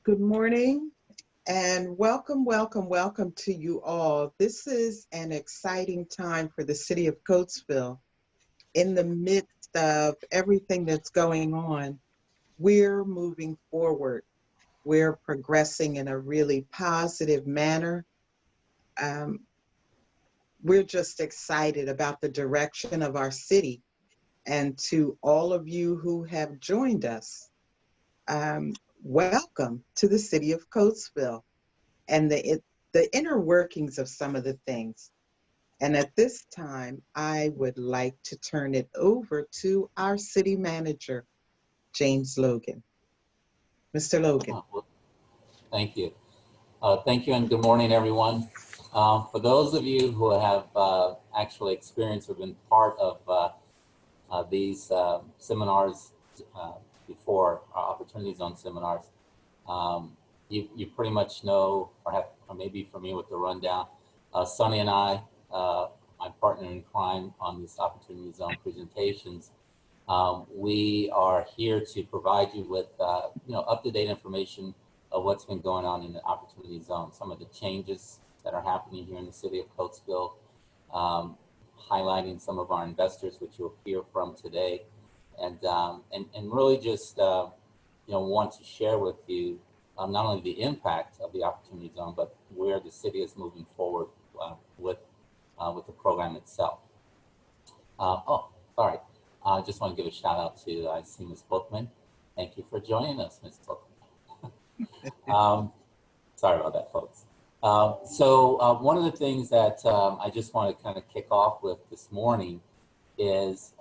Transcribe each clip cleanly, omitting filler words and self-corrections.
Good morning and welcome to you all. This is an exciting time for the city of Coatesville. In the midst of everything that's going on, we're moving forward. We're progressing in a really positive manner. We're just excited about the direction of our city. And to all of you who have joined us, welcome to the city of Coatesville and the inner workings of some of the things. And at this time, I would like to turn it over to our city manager, James Logan. Mr. Logan. Thank you. Thank you and good morning, everyone. For those of you who have actually experienced or been part of these seminars before, our Opportunity Zone seminars, you pretty much know or may be familiar with the rundown. Sonny and I, my partner in crime on this Opportunity Zone presentations, we are here to provide you with up-to-date information of what's been going on in the Opportunity Zone, some of the changes that are happening here in the city of Coatesville, highlighting some of our investors, which you'll hear from today, and really just want to share with you not only the impact of the Opportunity Zone, but where the city is moving forward with the program itself. Sorry. I just want to give a shout out to, I see Ms. Bookman. Thank you for joining us, Ms. Bookman. Sorry about that, folks. So one of the things that I just want to kind of kick off with this morning is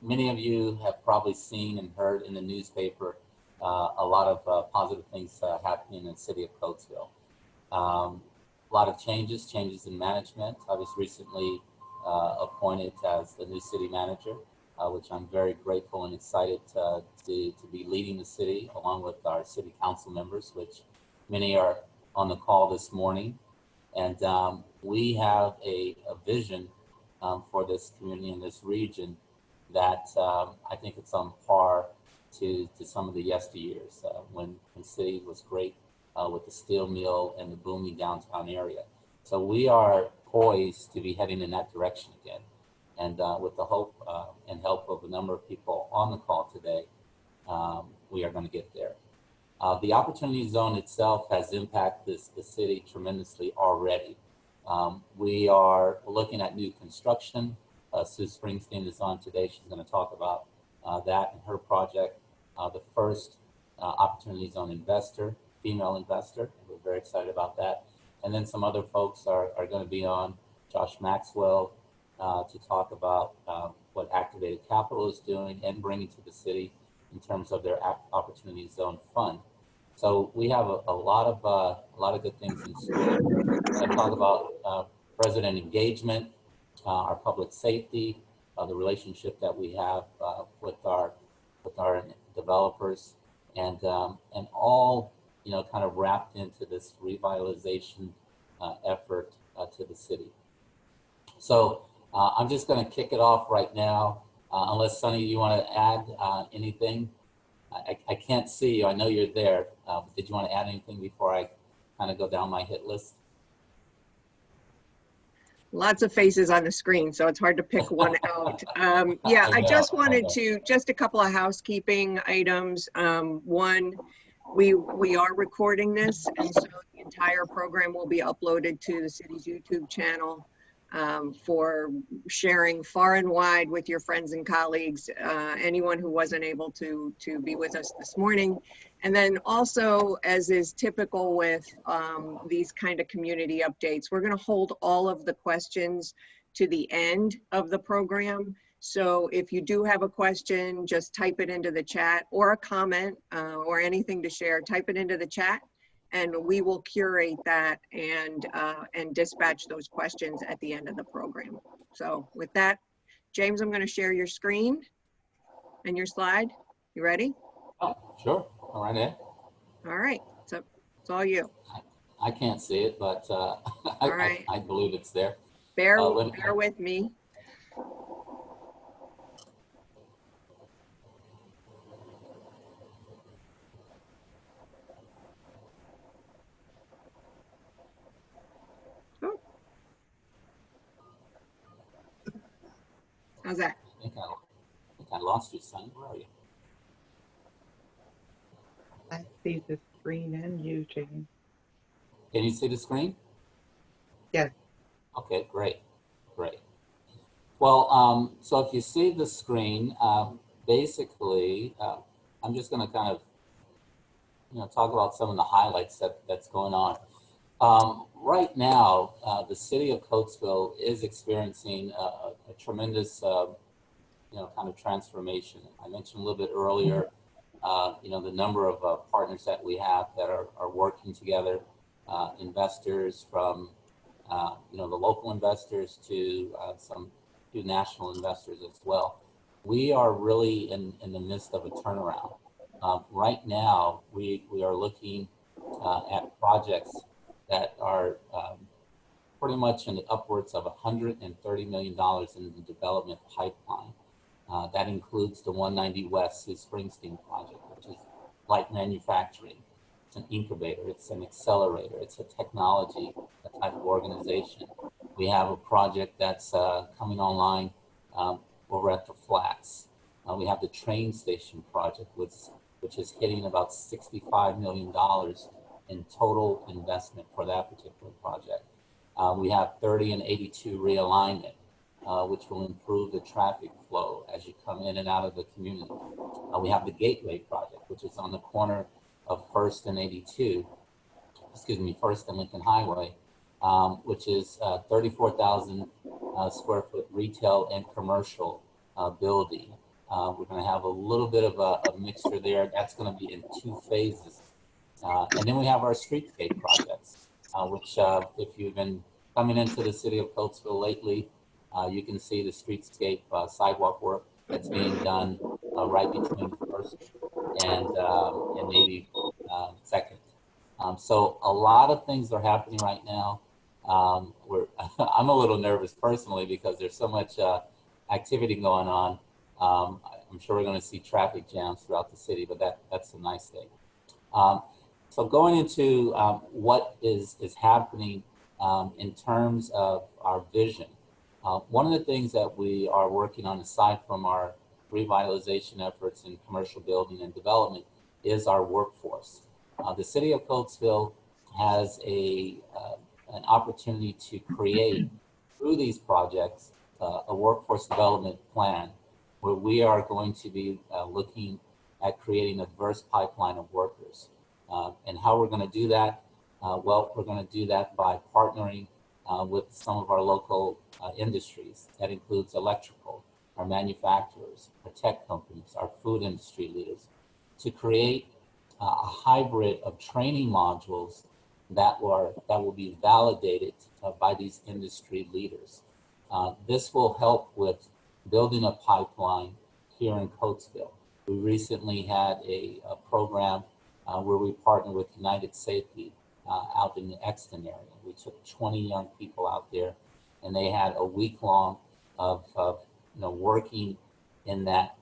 many of you have probably seen and heard in the newspaper a lot of positive things happening in the city of Coatesville. A lot of changes in management. I was recently appointed as the new city manager, which I'm very grateful and excited to be leading the city along with our city council members, which many are on the call this morning. And we have a vision for this community in this region that I think it's on par to some of the yesteryears when the city was great with the steel mill and the booming downtown area. So we are poised to be heading in that direction again. And with the hope and help of a number of people on the call today, we are going to get there. The Opportunity Zone itself has impacted the city tremendously already. We are looking at new construction. Sue Springsteen is on today. She's going to talk about that and her project. The first Opportunity Zone investor, female investor. We're very excited about that. And then some other folks are going to be on, Josh Maxwell, to talk about what Activated Capital is doing and bringing to the city in terms of their Opportunity Zone fund. So we have a lot of good things in store. We're going to talk about resident engagement, our public safety, the relationship that we have with our developers, and all kind of wrapped into this revitalization effort to the city. So I'm just going to kick it off right now, unless Sonny, you want to add anything? I can't see you. I know you're there. Did you want to add anything before I kind of go down my hit list? Lots of faces on the screen, so it's hard to pick one out. Yeah, I just wanted to, just a couple of housekeeping items. One, we are recording this, and so the entire program will be uploaded to the city's YouTube channel for sharing far and wide with your friends and colleagues, anyone who wasn't able to be with us this morning. And then also, as is typical with these kind of community updates, we're going to hold all of the questions to the end of the program. So if you do have a question, just type it into the chat, or a comment or anything to share, type it into the chat, and we will curate that and dispatch those questions at the end of the program. So with that, James, I'm going to share your screen and your slide. You ready? Oh, sure. All right, Ed. All right. So it's all you. I can't see it, but right. I believe it's there. Bear with me. How's that? I lost you, son. Where are you? I see the screen and you, Jane. Can you see the screen? Yes. Okay, great, great. Well, so if you see the screen, basically, I'm just going to kind of, talk about some of the highlights that's going on. Right now, the city of Coatesville is experiencing a tremendous, kind of transformation. I mentioned a little bit earlier, the number of partners that we have that are working together, investors from, the local investors to some few national investors as well. We are really in the midst of a turnaround. Right now, we are looking at projects that are pretty much in the upwards of $130 million in the development pipeline. That includes the 190 West Sue Springsteen project, which is light manufacturing. It's an incubator, it's an accelerator, it's a technology, a type of organization. We have a project that's coming online over at the Flats. We have the train station project, which is hitting about $65 million in total investment for that particular project. We have 30 and 82 realignment, which will improve the traffic flow as you come in and out of the community. We have the Gateway project, which is on the corner of First and 82, First and Lincoln Highway, which is 34,000 square foot retail and commercial building. We're going to have a little bit of a mixture there. That's going to be in 2 phases. And then we have our streetscape projects, which if you've been coming into the city of Coatesville lately, you can see the streetscape sidewalk work that's being done right between First and maybe Second. So a lot of things are happening right now. I'm a little nervous personally because there's so much activity going on. I'm sure we're going to see traffic jams throughout the city, but that's a nice thing. So going into what is happening in terms of our vision, one of the things that we are working on, aside from our revitalization efforts in commercial building and development, is our workforce. The city of Coatesville has an opportunity to create, through these projects, a workforce development plan where we are going to be looking at creating a diverse pipeline of workers. And how we're going to do that? Well, we're going to do that by partnering with some of our local industries. That includes electrical, our manufacturers, our tech companies, our food industry leaders, to create a hybrid of training modules that will be validated by these industry leaders. This will help with building a pipeline here in Coatesville. We recently had a program where we partnered with United Safety out in the Exton area. We took 20 young people out there, and they had a week long of working in that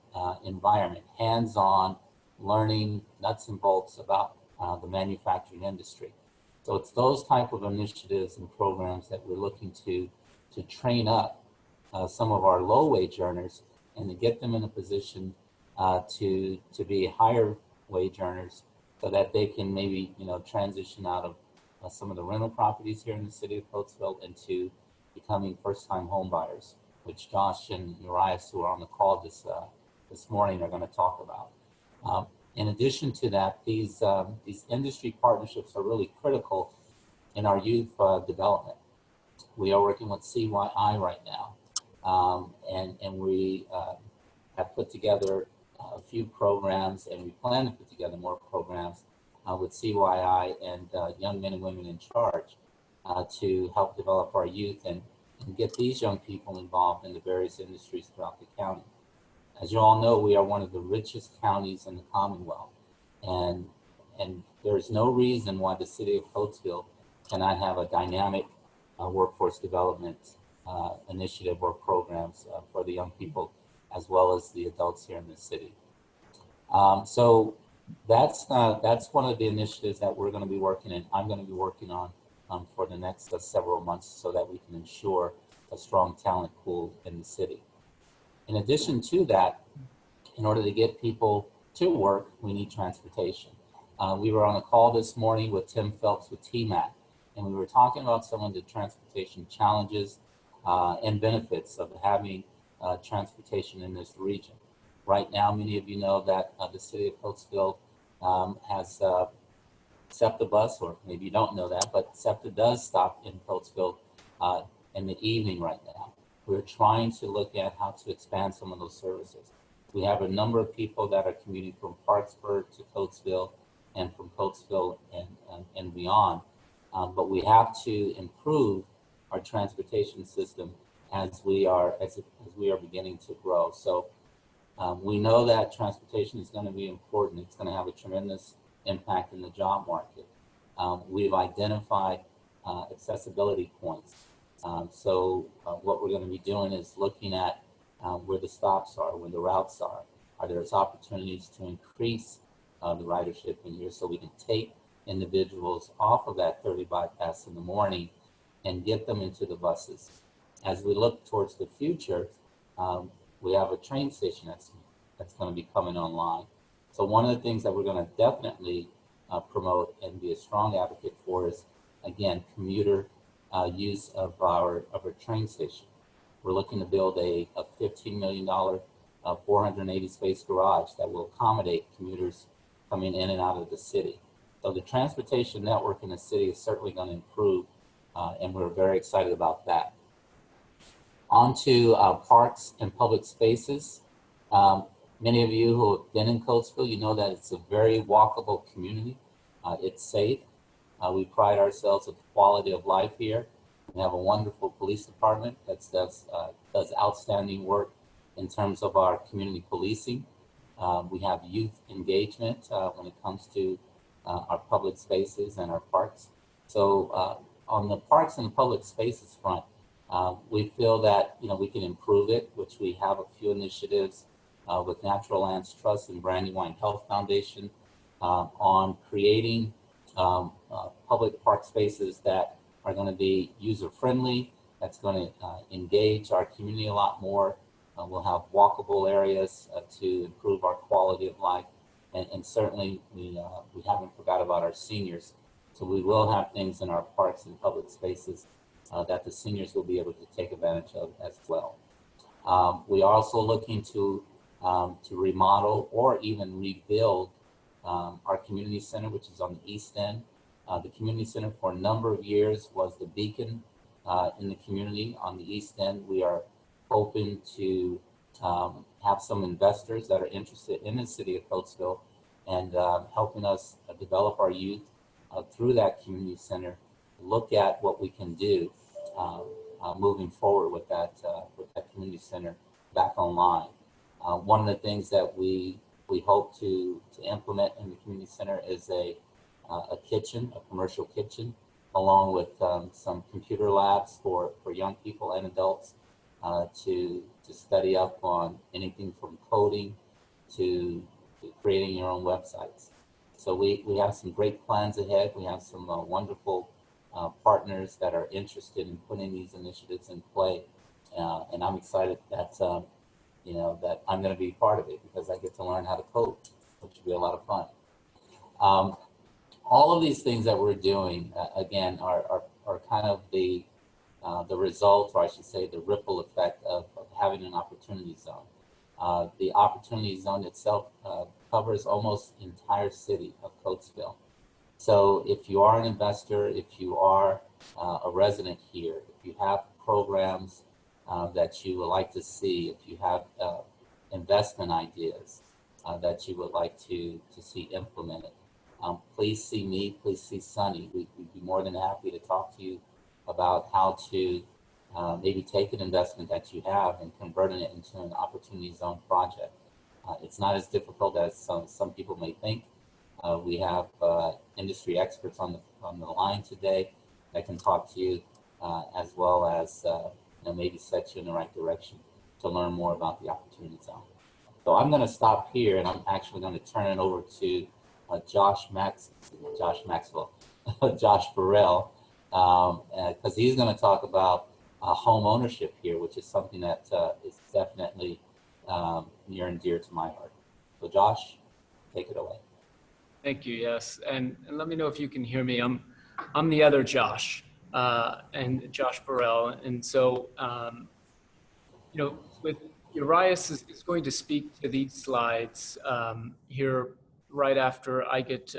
environment, hands-on, learning nuts and bolts about the manufacturing industry. So it's those type of initiatives and programs that we're looking to train up some of our low-wage earners and to get them in a position to be higher wage earners, so that they can maybe transition out of some of the rental properties here in the city of Coatesville into becoming first-time home buyers, which Josh and Uriah, who are on the call this morning, are going to talk about. In addition to that, these industry partnerships are really critical in our youth development. We are working with CYI right now, and we have put together a few programs, and we plan to put together more programs with CYI and Young Men and Women in Charge to help develop our youth and get these young people involved in the various industries throughout the county. As you all know, we are one of the richest counties in the Commonwealth, and there's no reason why the city of Coatesville cannot have a dynamic workforce development initiative or programs for the young people as well as the adults here in the city. So that's one of the initiatives that we're going to be working in. I'm going to be working on for the next several months, so that we can ensure a strong talent pool in the city. In addition to that, in order to get people to work, we need transportation. We were on a call this morning with Tim Phelps with TMAC, and we were talking about some of the transportation challenges and benefits of having transportation in this region. Right now, many of you know that the city of Coatesville has SEPTA bus, or maybe you don't know that, but SEPTA does stop in Coatesville in the evening right now. We're trying to look at how to expand some of those services. We have a number of people that are commuting from Parksburg to Coatesville and from Coatesville and beyond. But we have to improve our transportation system as we are beginning to grow. So we know that transportation is going to be important. It's going to have a tremendous impact in the job market. We've identified accessibility points. So what we're going to be doing is looking at where the stops are, where the routes are. Are there opportunities to increase the ridership in here so we can take individuals off of that 30 bypass in the morning and get them into the buses. As we look towards the future, we have a train station that's going to be coming online. So one of the things that we're going to definitely promote and be a strong advocate for is, again, commuter use of our train station. We're looking to build a $15 million 480 space garage that will accommodate commuters coming in and out of the city. So the transportation network in the city is certainly going to improve, and we're very excited about that. On to parks and public spaces. Many of you who have been in Coatesville, you know that it's a very walkable community. It's safe. We pride ourselves on the quality of life here. We have a wonderful police department that does outstanding work in terms of our community policing. We have youth engagement when it comes to our public spaces and our parks. So on the parks and the public spaces front, we feel that we can improve it, which we have a few initiatives with Natural Lands Trust and Brandywine Health Foundation on creating public park spaces that are going to be user-friendly, that's going to engage our community a lot more. We'll have walkable areas to improve our quality of life. And certainly we haven't forgot about our seniors. So we will have things in our parks and public spaces that the seniors will be able to take advantage of as well. We are also looking to remodel or even rebuild our community center, which is on the east end. The community center for a number of years was the beacon in the community on the east end. We are hoping to have some investors that are interested in the city of Coatesville and helping us develop our youth through that community center, look at what we can do moving forward with that community center back online. One of the things that we hope to implement in the community center is a kitchen, a commercial kitchen, along with some computer labs for young people and adults to study up on anything from coding to creating your own websites. So we have some great plans ahead. We have some wonderful partners that are interested in putting these initiatives in play, and I'm excited that that I'm going to be part of it because I get to learn how to code, which will be a lot of fun. All of these things that we're doing, again, are kind of the result, or I should say the ripple effect of having an opportunity zone. The opportunity zone itself covers almost the entire city of Coatesville. So if you are an investor, if you are a resident here, if you have programs that you would like to see, if you have investment ideas that you would like to see implemented, please see me, please see Sunny. We'd be more than happy to talk to you about how to maybe take an investment that you have and converting it into an opportunity zone project. It's not as difficult as some people may think. We have industry experts on the line today that can talk to you, as well as maybe set you in the right direction to learn more about the opportunity zone. So I'm going to stop here, and I'm actually going to turn it over to Josh Burrell, because he's going to talk about home ownership here, which is something that is definitely near and dear to my heart. So Josh, take it away. Thank you. Yes, and let me know if you can hear me. I'm the other Josh, and Josh Burrell, and so with Urias is going to speak to these slides here right after I get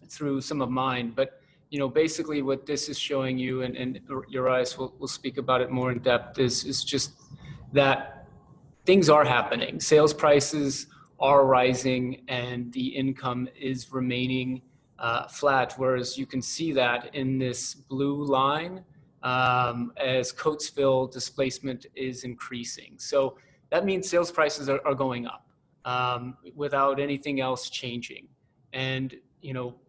through some of mine. But basically what this is showing you, and Urias will speak about it more in depth, is just that things are happening. Sales prices are rising and the income is remaining flat, whereas you can see that in this blue line as Coatesville displacement is increasing. So that means sales prices are going up without anything else changing. And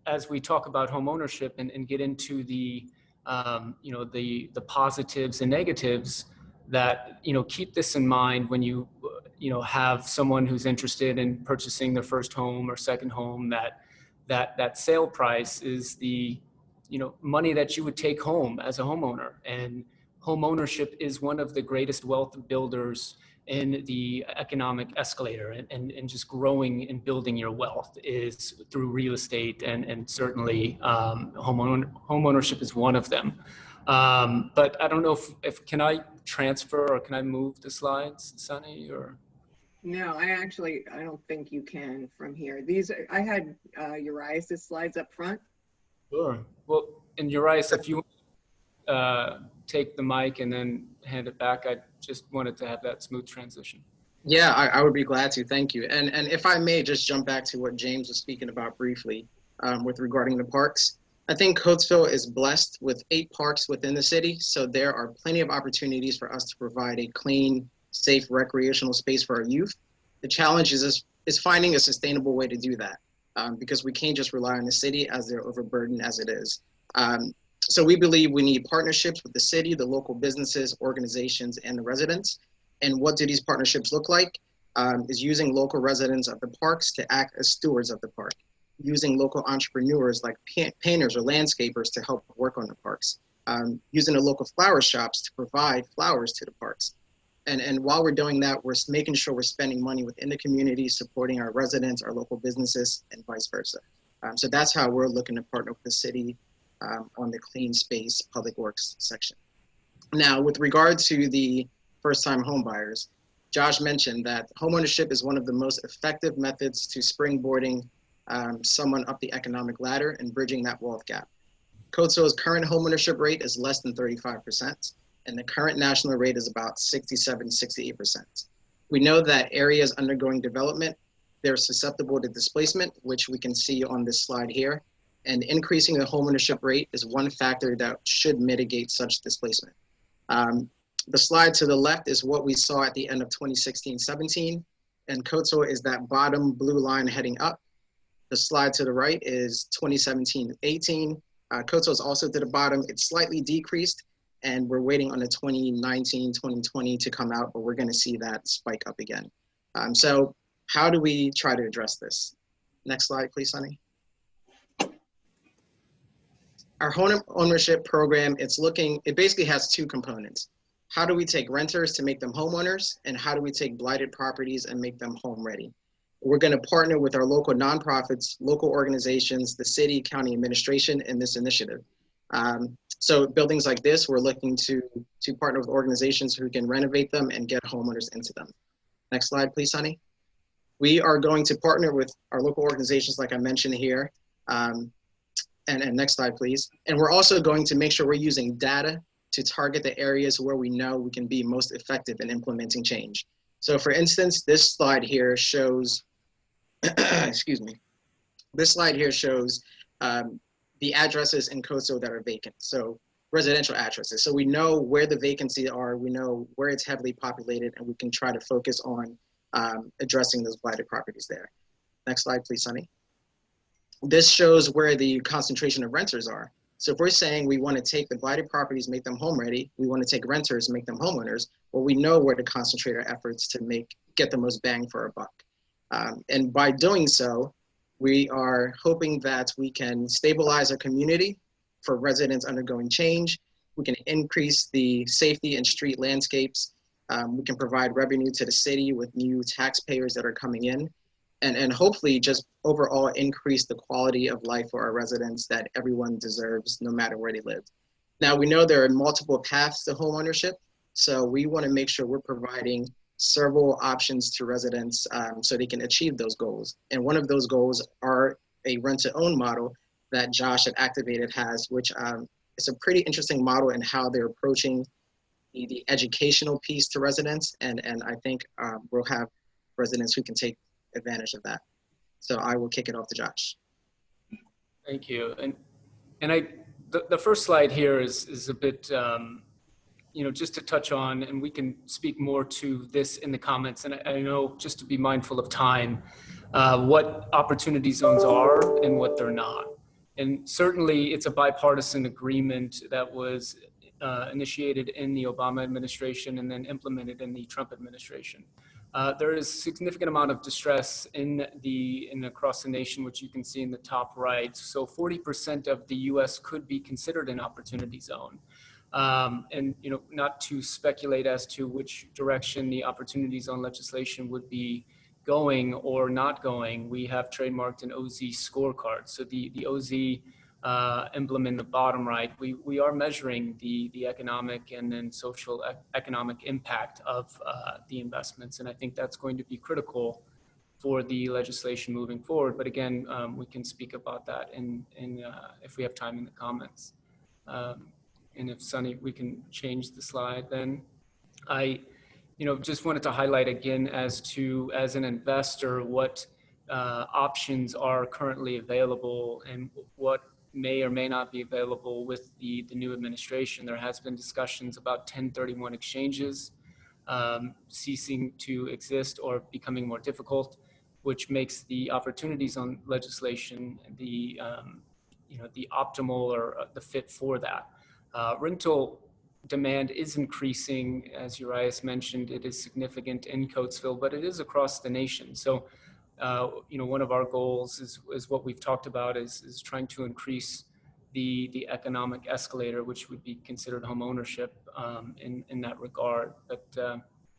as we talk about home ownership and get into the the positives and negatives, that keep this in mind when you have someone who's interested in purchasing their first home or second home, that sale price is the money that you would take home as a homeowner. And home ownership is one of the greatest wealth builders in the economic escalator, and just growing and building your wealth is through real estate, and certainly home ownership is one of them. But I don't know if can I transfer or can I move the slides, Sunny, or? No, I don't think you can from here. I had Urias' slides up front. Sure. Well, and Urias, if you take the mic and then hand it back, I just wanted to have that smooth transition. Yeah, I would be glad to. Thank you. And if I may just jump back to what James was speaking about briefly with regarding the parks. I think Coatesville is blessed with 8 parks within the city, so there are plenty of opportunities for us to provide a clean, safe recreational space for our youth. The challenge is finding a sustainable way to do that because we can't just rely on the city as they're overburdened as it is. So we believe we need partnerships with the city, the local businesses, organizations, and the residents. And what do these partnerships look like? Is using local residents of the parks to act as stewards of the park, using local entrepreneurs like painters or landscapers to help work on the parks, using the local flower shops to provide flowers to the parks. And while we're doing that, we're making sure we're spending money within the community, supporting our residents, our local businesses, and vice versa. So that's how we're looking to partner with the city on the clean space public works section. Now, with regard to the first-time home buyers, Josh mentioned that homeownership is one of the most effective methods to springboarding someone up the economic ladder and bridging that wealth gap. Coatesville's current homeownership rate is less than 35%, and the current national rate is about 67, 68%. We know that areas undergoing development, they're susceptible to displacement, which we can see on this slide here. And increasing the homeownership rate is one factor that should mitigate such displacement. The slide to the left is what we saw at the end of 2016-17, and Coatesville is that bottom blue line heading up. The slide to the right is 2017-18. Coatesville is also to the bottom. It's slightly decreased, and we're waiting on the 2019-2020 to come out, but we're gonna see that spike up again. So how do we try to address this? Next slide, please, Sunny. Our home ownership program, it basically has 2 components. How do we take renters to make them homeowners, and how do we take blighted properties and make them home ready? We're gonna partner with our local nonprofits, local organizations, the city, county administration in this initiative. So buildings like this, we're looking to partner with organizations who can renovate them and get homeowners into them. Next slide, please, Sunny. We are going to partner with our local organizations like I mentioned here. And next slide, please. And we're also going to make sure we're using data to target the areas where we know we can be most effective in implementing change. So for instance, this slide here shows, excuse me, this slide here shows the addresses in Coatesville that are vacant. So residential addresses. So we know where the vacancies are, we know where it's heavily populated, and we can try to focus on addressing those blighted properties there. Next slide, please, Sunny. This shows where the concentration of renters are. So if we're saying we want to take the blighted properties, make them home ready, we want to take renters, make them homeowners, well, we know where to concentrate our efforts to get the most bang for our buck. And by doing so, we are hoping that we can stabilize our community for residents undergoing change. We can increase the safety and street landscapes. We can provide revenue to the city with new taxpayers that are coming in, and hopefully just overall increase the quality of life for our residents that everyone deserves, no matter where they live. Now, we know there are multiple paths to homeownership, so we want to make sure we're providing several options to residents so they can achieve those goals. And one of those goals are a rent-to-own model that Josh at Activated has, which is a pretty interesting model in how they're approaching the educational piece to residents. And I think we'll have residents who can take advantage of that. So I will kick it off to Josh. Thank you. And the first slide here is a bit, just to touch on, and we can speak more to this in the comments. And I know, just to be mindful of time, what opportunity zones are and what they're not. And certainly it's a bipartisan agreement that was initiated in the Obama administration and then implemented in the Trump administration. There is a significant amount of distress in across the nation, which you can see in the top right. So 40% of the US could be considered an opportunity zone. And not to speculate as to which direction the opportunity zone legislation would be going or not going, we have trademarked an OZ scorecard. So the OZ emblem in the bottom right, we are measuring the economic and then social economic impact of the investments. And I think that's going to be critical for the legislation moving forward. But again, we can speak about that if we have time in the comments. And if Sunny, we can change the slide then. I just wanted to highlight again as an investor, what options are currently available and what may or may not be available with the new administration. There has been discussions about 1031 exchanges ceasing to exist or becoming more difficult, which makes the opportunities on legislation the optimal or the fit for that. Rental demand is increasing, as Urias mentioned. It is significant in Coatesville, but it is across the nation. So, one of our goals is what we've talked about is trying to increase the economic escalator, which would be considered home ownership in that regard. But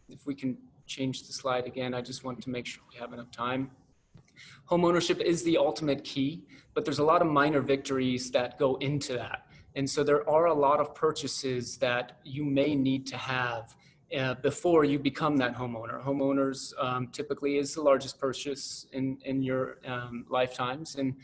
if we can change the slide again, I just want to make sure we have enough time. Home ownership is the ultimate key, but there's a lot of minor victories that go into that. And so there are a lot of purchases that you may need to have before you become that homeowner. Homeowners typically is the largest purchase in your lifetimes. And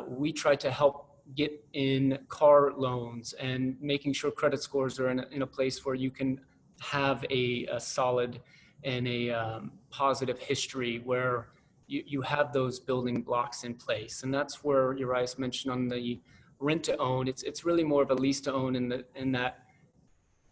we try to help get in car loans and making sure credit scores are in a place where you can have a solid and a positive history where you have those building blocks in place. And that's where Urias mentioned on the rent to own, it's really more of a lease to own in that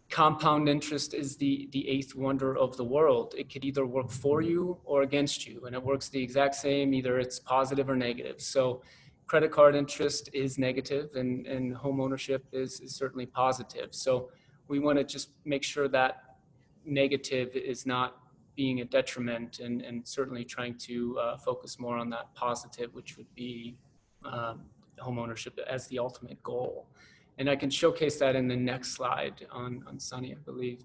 compound interest is the eighth wonder of the world. It could either work for you or against you, and it works the exact same, either it's positive or negative. So credit card interest is negative and home ownership is certainly positive. So we want to just make sure that negative is not being a detriment and certainly trying to focus more on that positive, which would be home ownership as the ultimate goal. And I can showcase that in the next slide on Sunny. I believe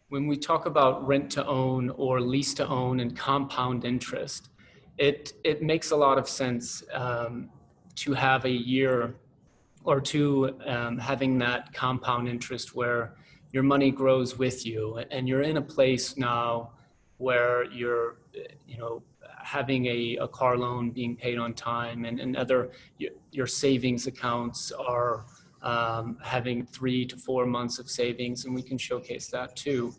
when we talk about rent to own or lease to own and compound interest, it makes a lot of sense to have a year or two having that compound interest where your money grows with you and you're in a place now where you're, having a car loan being paid on time and other, your savings accounts are having 3 to 4 months of savings, and we can showcase that too.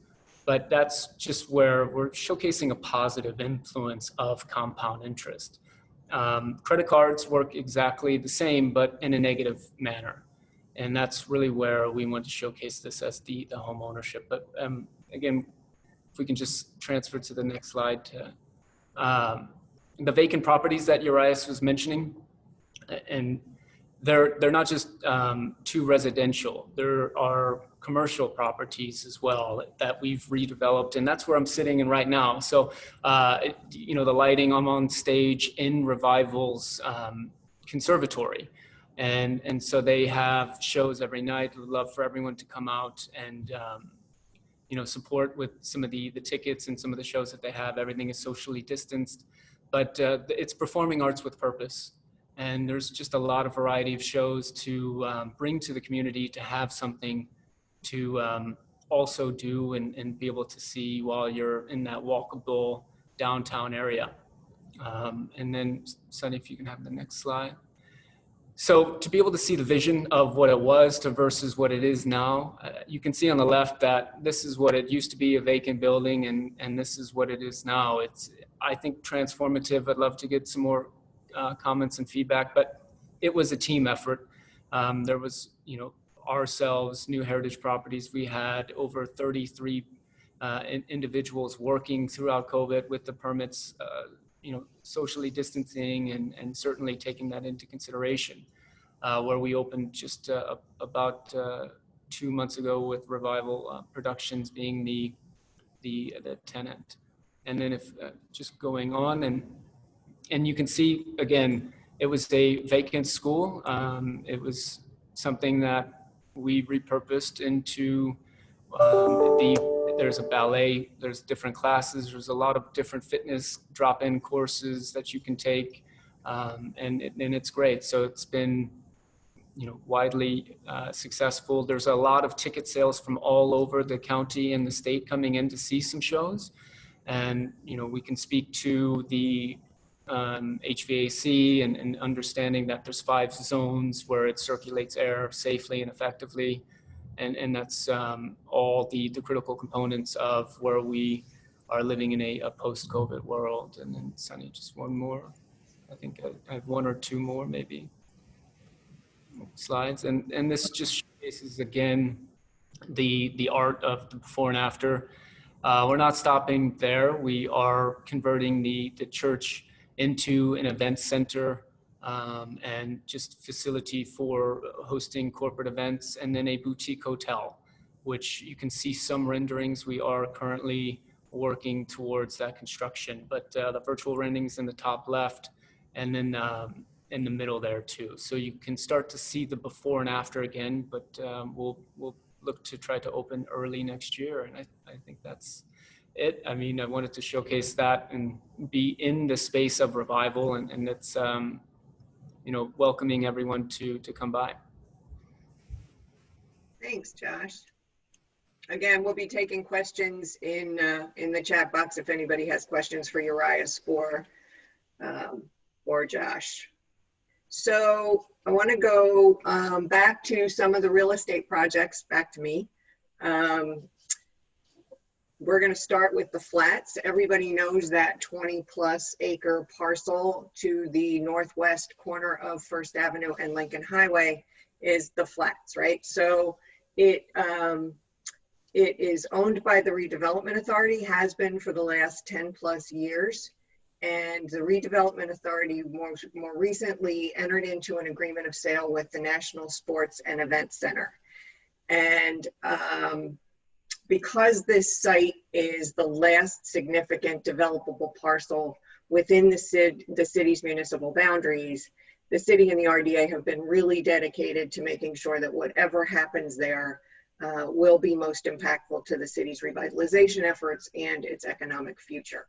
But that's just where we're showcasing a positive influence of compound interest. Credit cards work exactly the same, but in a negative manner. And that's really where we want to showcase this as the home ownership. But again, if we can just transfer to the next slide to the vacant properties that Urias was mentioning, and they're not just too residential. There are commercial properties as well that we've redeveloped, and that's where I'm sitting in right now. So, the lighting, I'm on stage in Revival's conservatory, and so they have shows every night. We'd love for everyone to come out and support with some of the tickets and some of the shows that they have. Everything is socially distanced, but it's performing arts with purpose. And there's just a lot of variety of shows to bring to the community, to have something to also do and be able to see while you're in that walkable downtown area. And then, Sunny, if you can have the next slide. So to be able to see the vision of what it was to versus what it is now, you can see on the left that this is what it used to be, a vacant building, and this is what it is now. It's, I think, transformative. I'd love to get some more comments and feedback, but it was a team effort. There was, ourselves, New Heritage Properties, we had over 33 individuals working throughout COVID with the permits, socially distancing and certainly taking that into consideration, where we opened just about 2 months ago with Revival Productions being the tenant. And then if just going on and you can see, again, it was a vacant school. It was something that we repurposed into there's a ballet, there's different classes, there's a lot of different fitness drop-in courses that you can take, and it's great. So it's been, widely successful. There's a lot of ticket sales from all over the county and the state coming in to see some shows. And, we can speak to the HVAC and understanding that there's 5 zones where it circulates air safely and effectively. And that's all the critical components of where we are living in a post-COVID world. And then Sunny, just one more. I think I have 1 or 2 more maybe slides. And this just showcases again the art of the before and after. We're not stopping there. We are converting the church into an event center and just facility for hosting corporate events, and then a boutique hotel, which you can see some renderings. We are currently working towards that construction, but the virtual renderings in the top left, and then in the middle there too. So you can start to see the before and after again, but we'll look to try to open early next year. And I think that's it. I mean, I wanted to showcase that and be in the space of Revival, and it's, welcoming everyone to come by. Thanks, Josh. Again, we'll be taking questions in the chat box if anybody has questions for Urias or Josh. So I want to go back to some of the real estate projects, back to me. We're going to start with the flats. Everybody knows that 20+ acre parcel to the northwest corner of First Avenue and Lincoln Highway is the flats, right? So it is owned by the Redevelopment Authority, has been for the last 10+ years. And the Redevelopment Authority more recently entered into an agreement of sale with the National Sports and Events Center. And because this site is the last significant developable parcel within the city's municipal boundaries, the city and the RDA have been really dedicated to making sure that whatever happens there will be most impactful to the city's revitalization efforts and its economic future.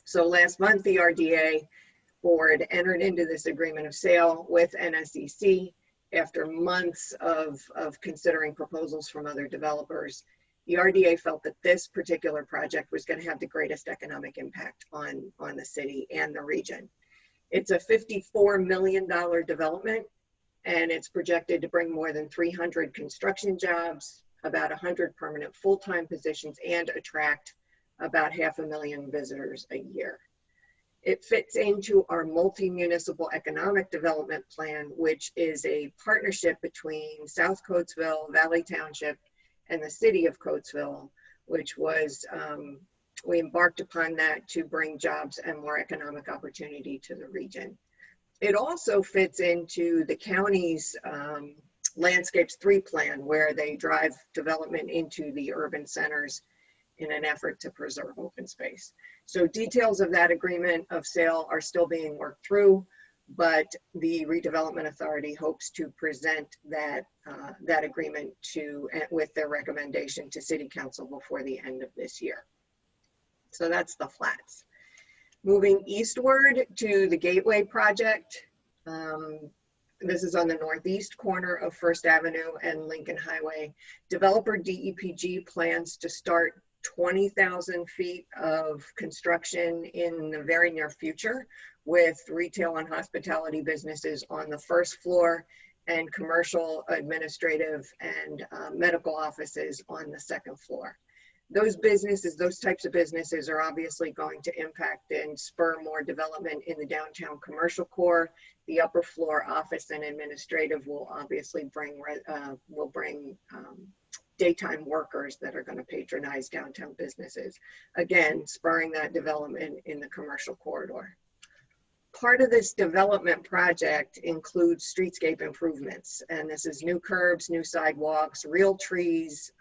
So last month, the RDA board entered into this agreement of sale with NSEC after months of considering proposals from other developers. The RDA felt that this particular project was going to have the greatest economic impact on the city and the region. It's a $54 million development, and it's projected to bring more than 300 construction jobs, about 100 permanent full-time positions, and attract about 500,000 visitors a year. It fits into our multi-municipal economic development plan, which is a partnership between South Coatesville, Valley Township, and the city of Coatesville, which was, we embarked upon that to bring jobs and more economic opportunity to the region. It also fits into the county's Landscapes 3 plan, where they drive development into the urban centers in an effort to preserve open space. So details of that agreement of sale are still being worked through. but the redevelopment authority hopes to present that that agreement with their recommendation to City Council before the end of this year. So that's the flats. Moving eastward to the Gateway project. This is on the northeast corner of First Avenue and Lincoln Highway. Developer DEPG plans to start 20,000 feet of construction in the very near future, with retail and hospitality businesses on the first floor and commercial, administrative, and medical offices on the second floor. Those businesses, those types of businesses are obviously going to impact and spur more development in the downtown commercial core. The upper floor office and administrative will obviously bring daytime workers that are going to patronize downtown businesses. Again, spurring that development in the commercial corridor. Part of this development project includes streetscape improvements, and this is new curbs, new sidewalks, real trees,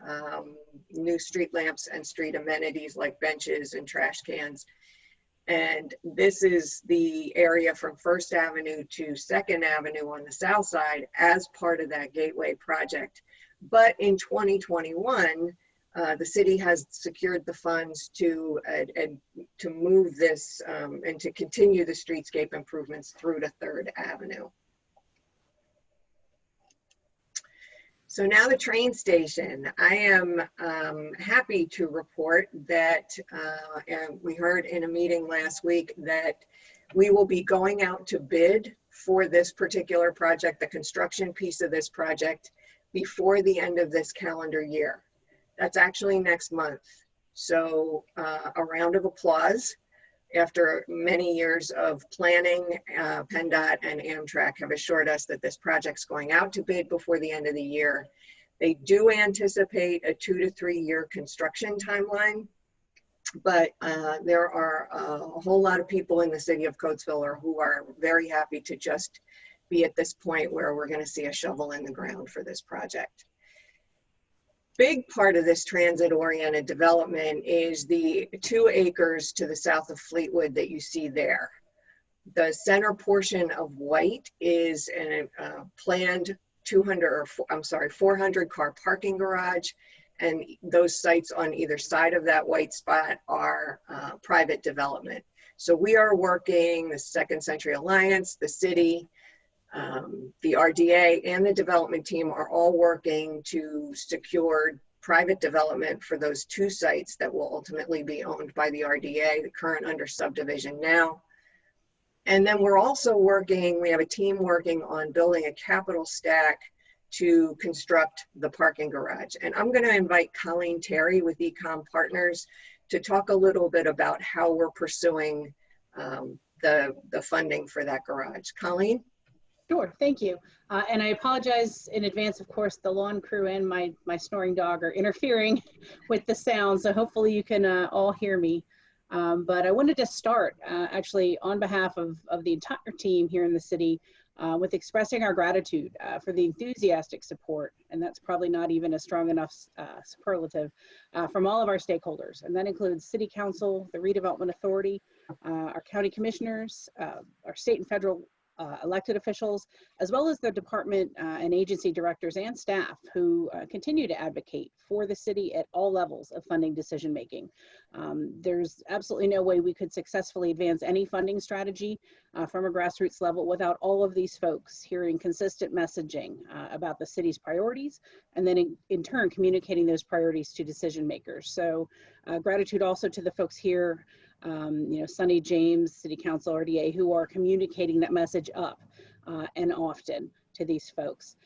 new street lamps, and street amenities like benches and trash cans. And this is the area from First Avenue to Second Avenue on the south side as part of that Gateway project. But in 2021, the city has secured the funds to move this and to continue the streetscape improvements through to Third Avenue. So now the train station. I am happy to report that, and we heard in a meeting last week that we will be going out to bid for this particular project, the construction piece of this project, before the end of this calendar year. That's actually next month. So a round of applause. After many years of planning, PennDOT and Amtrak have assured us that this project's going out to bid before the end of the year. They do anticipate a 2 to 3 year construction timeline, but there are a whole lot of people in the city of Coatesville who are very happy to just be at this point where we're going to see a shovel in the ground for this project. Big part of this transit-oriented development is the 2 acres to the south of Fleetwood that you see there. The center portion of White is a planned 400 car parking garage, and those sites on either side of that white spot are private development. So we are working, the Second Century Alliance, the city, the RDA, and the development team are all working to secure private development for those 2 sites that will ultimately be owned by the RDA, the current under subdivision now. And then we're also working, we have a team working on building a capital stack to construct the parking garage. And I'm going to invite Colleen Terry with Ecom Partners to talk a little bit about how we're pursuing the funding for that garage. Colleen? Sure, thank you. And I apologize in advance, of course, the lawn crew and my snoring dog are interfering with the sound, so hopefully you can all hear me. But I wanted to start actually on behalf of the entire team here in the city with expressing our gratitude for the enthusiastic support, and that's probably not even a strong enough superlative, from all of our stakeholders. And that includes City Council, the Redevelopment Authority, our county commissioners, our state and federal elected officials, as well as the department and agency directors and staff who continue to advocate for the city at all levels of funding decision making. There's absolutely no way we could successfully advance any funding strategy from a grassroots level without all of these folks hearing consistent messaging about the city's priorities, and then in turn communicating those priorities to decision makers. So gratitude also to the folks here, Sunny, James, City Council, RDA, who are communicating that message up and often to these folks.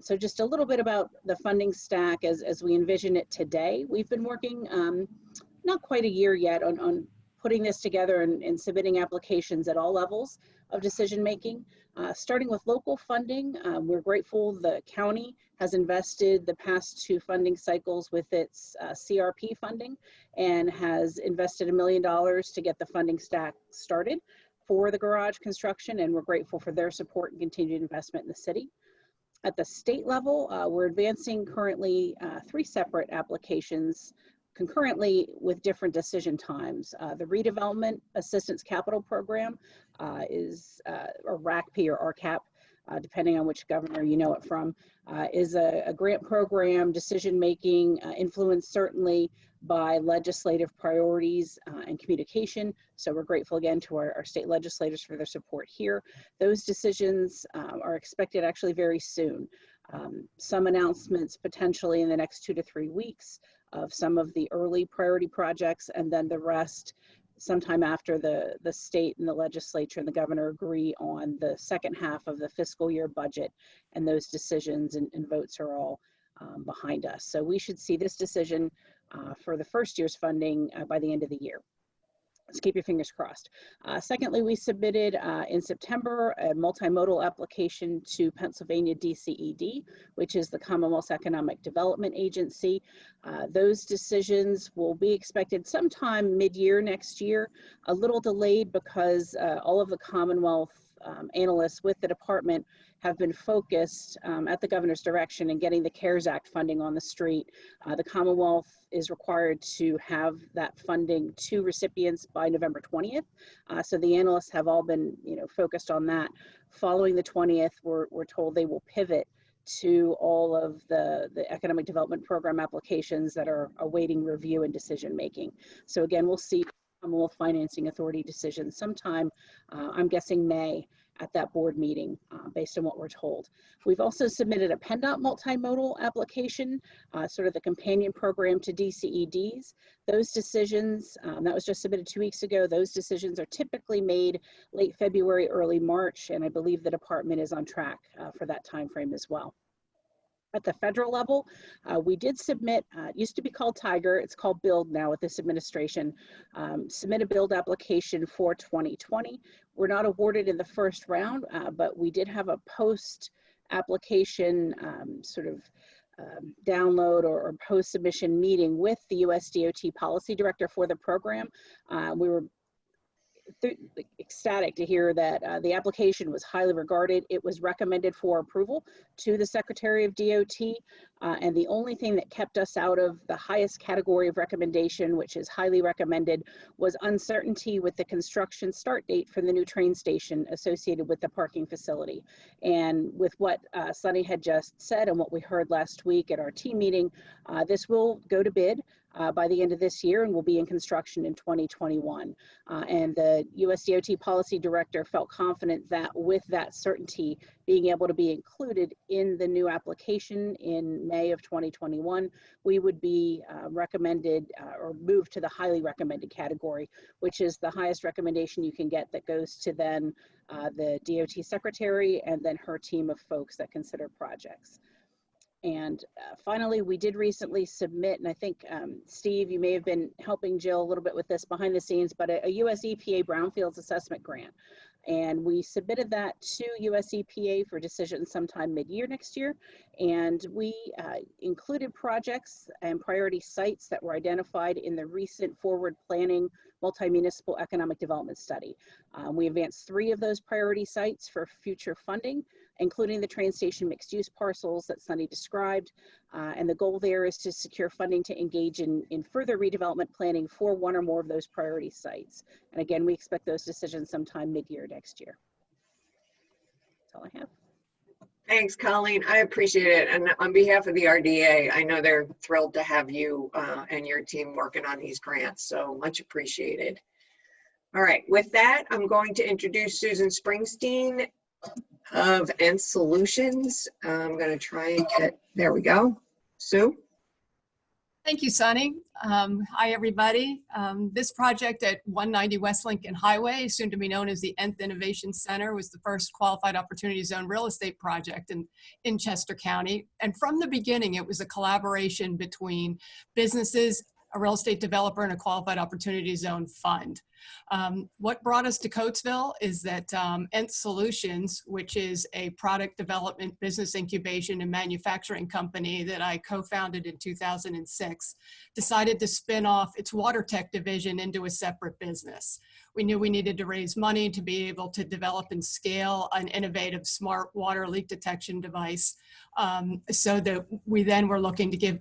So just a little bit about the funding stack as we envision it today. We've been working not quite a year yet on putting this together and submitting applications at all levels of decision making. Starting with local funding, we're grateful the county has invested the past 2 funding cycles with its CRP funding and has invested $1 million to get the funding stack started for the garage construction, and we're grateful for their support and continued investment in the city. At the state level, we're advancing currently 3 separate applications concurrently with different decision times. The Redevelopment Assistance Capital Program is, or RACP or RCAP, depending on which governor you know it from, is a grant program, decision-making, influenced certainly by legislative priorities and communication. So we're grateful again to our state legislators for their support here. Those decisions are expected actually very soon. Some announcements potentially in the next 2 to 3 weeks of some of the early priority projects, and then the rest sometime after the state and the legislature and the governor agree on the second half of the fiscal year budget, and those decisions and votes are all behind us. So we should see this decision for the first year's funding by the end of the year. Let's keep your fingers crossed. Secondly, we submitted in September a multimodal application to Pennsylvania DCED, which is the Commonwealth's Economic Development Agency. Those decisions will be expected sometime mid-year next year, a little delayed because all of the Commonwealth analysts with the department have been focused at the governor's direction in getting the CARES Act funding on the street. The Commonwealth is required to have that funding to recipients by November 20th. So the analysts have all been, focused on that. Following the 20th, we're told they will pivot to all of the economic development program applications that are awaiting review and decision making. So again, we'll see Commonwealth Financing Authority decisions sometime, I'm guessing May, at that board meeting, based on what we're told. We've also submitted a PennDOT multimodal application, sort of the companion program to DCEDs. Those decisions, that was just submitted 2 weeks ago, those decisions are typically made late February, early March, and I believe the department is on track for that time frame as well. At the federal level, we did submit, it used to be called Tiger, it's called Build now with this administration, submit a build application for 2020. We're not awarded in the first round, but we did have a post application download or post submission meeting with the USDOT policy director for the program. We were ecstatic to hear that the application was highly regarded. It was recommended for approval to the Secretary of DOT, and the only thing that kept us out of the highest category of recommendation, which is highly recommended, was uncertainty with the construction start date for the new train station associated with the parking facility. And with what Sunny had just said and what we heard last week at our team meeting, this will go to bid by the end of this year and will be in construction in 2021. And the USDOT policy director felt confident that with that certainty being able to be included in the new application in May of 2021, we would be recommended or moved to the highly recommended category, which is the highest recommendation you can get that goes to then the DOT secretary and then her team of folks that consider projects. And finally, we did recently submit, and I think, Steve, you may have been helping Jill a little bit with this behind the scenes, but a US EPA Brownfields Assessment Grant. And we submitted that to US EPA for decision sometime mid-year next year. And we included projects and priority sites that were identified in the recent forward planning multi-municipal economic development study. We advanced 3 of those priority sites for future funding, including the train station mixed use parcels that Sunny described. And the goal there is to secure funding to engage in further redevelopment planning for 1 or more of those priority sites. And again, we expect those decisions sometime mid-year next year. That's all I have. Thanks, Colleen. I appreciate it. And on behalf of the RDA, I know they're thrilled to have you and your team working on these grants. So much appreciated. All right, with that, I'm going to introduce Susan Springsteen of End Solutions. I'm going to try and get, there we go. Sue? Thank you, Sunny. Hi, everybody. This project at 190 West Lincoln Highway, soon to be known as the Nth Innovation Center, was the first qualified opportunity zone real estate project in Chester County. And from the beginning, it was a collaboration between businesses, a real estate developer, and a qualified opportunity zone fund. What brought us to Coatesville is that Nth Solutions, which is a product development, business incubation, and manufacturing company that I co-founded in 2006, decided to spin off its water tech division into a separate business. We knew we needed to raise money to be able to develop and scale an innovative smart water leak detection device, so that we then were looking to give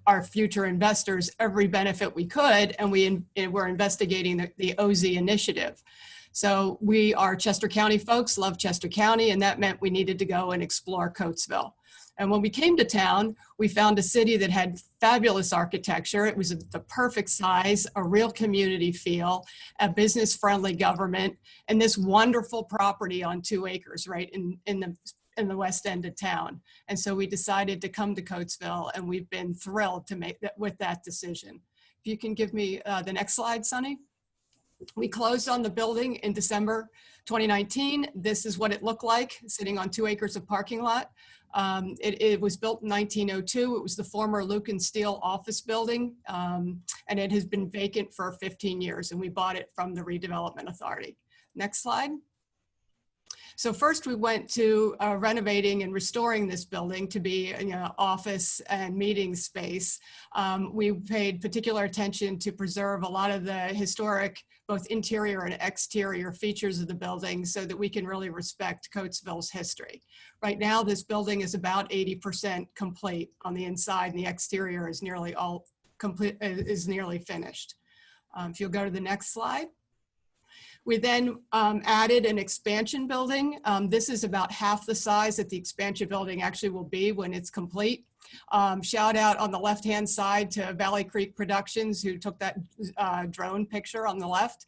our future investors every benefit we could, and we're investigating the OZ initiative. So we are Chester County folks, love Chester County, and that meant we needed to go and explore Coatesville. And when we came to town, we found a city that had fabulous architecture. It was the perfect size, a real community feel, a business-friendly government, and this wonderful property on 2 acres right in the west end of town. And so we decided to come to Coatesville, and we've been thrilled to make that with that decision. If you can give me the next slide, Sonny. We closed on the building in December 2019. This is what it looked like, sitting on 2 acres of parking lot. It was built in 1902. It was the former Luke & Steel office building, and it has been vacant for 15 years, and we bought it from the Redevelopment Authority. Next slide. So first we went to renovating and restoring this building to be office and meeting space. We paid particular attention to preserve a lot of the historic, both interior and exterior features of the building so that we can really respect Coatesville's history. Right now, this building is about 80% complete on the inside, and the exterior is nearly all complete, is nearly finished. If you'll go to the next slide. We then added an expansion building. This is about half the size that the expansion building actually will be when it's complete. Shout out on the left-hand side to Valley Creek Productions, who took that drone picture on the left.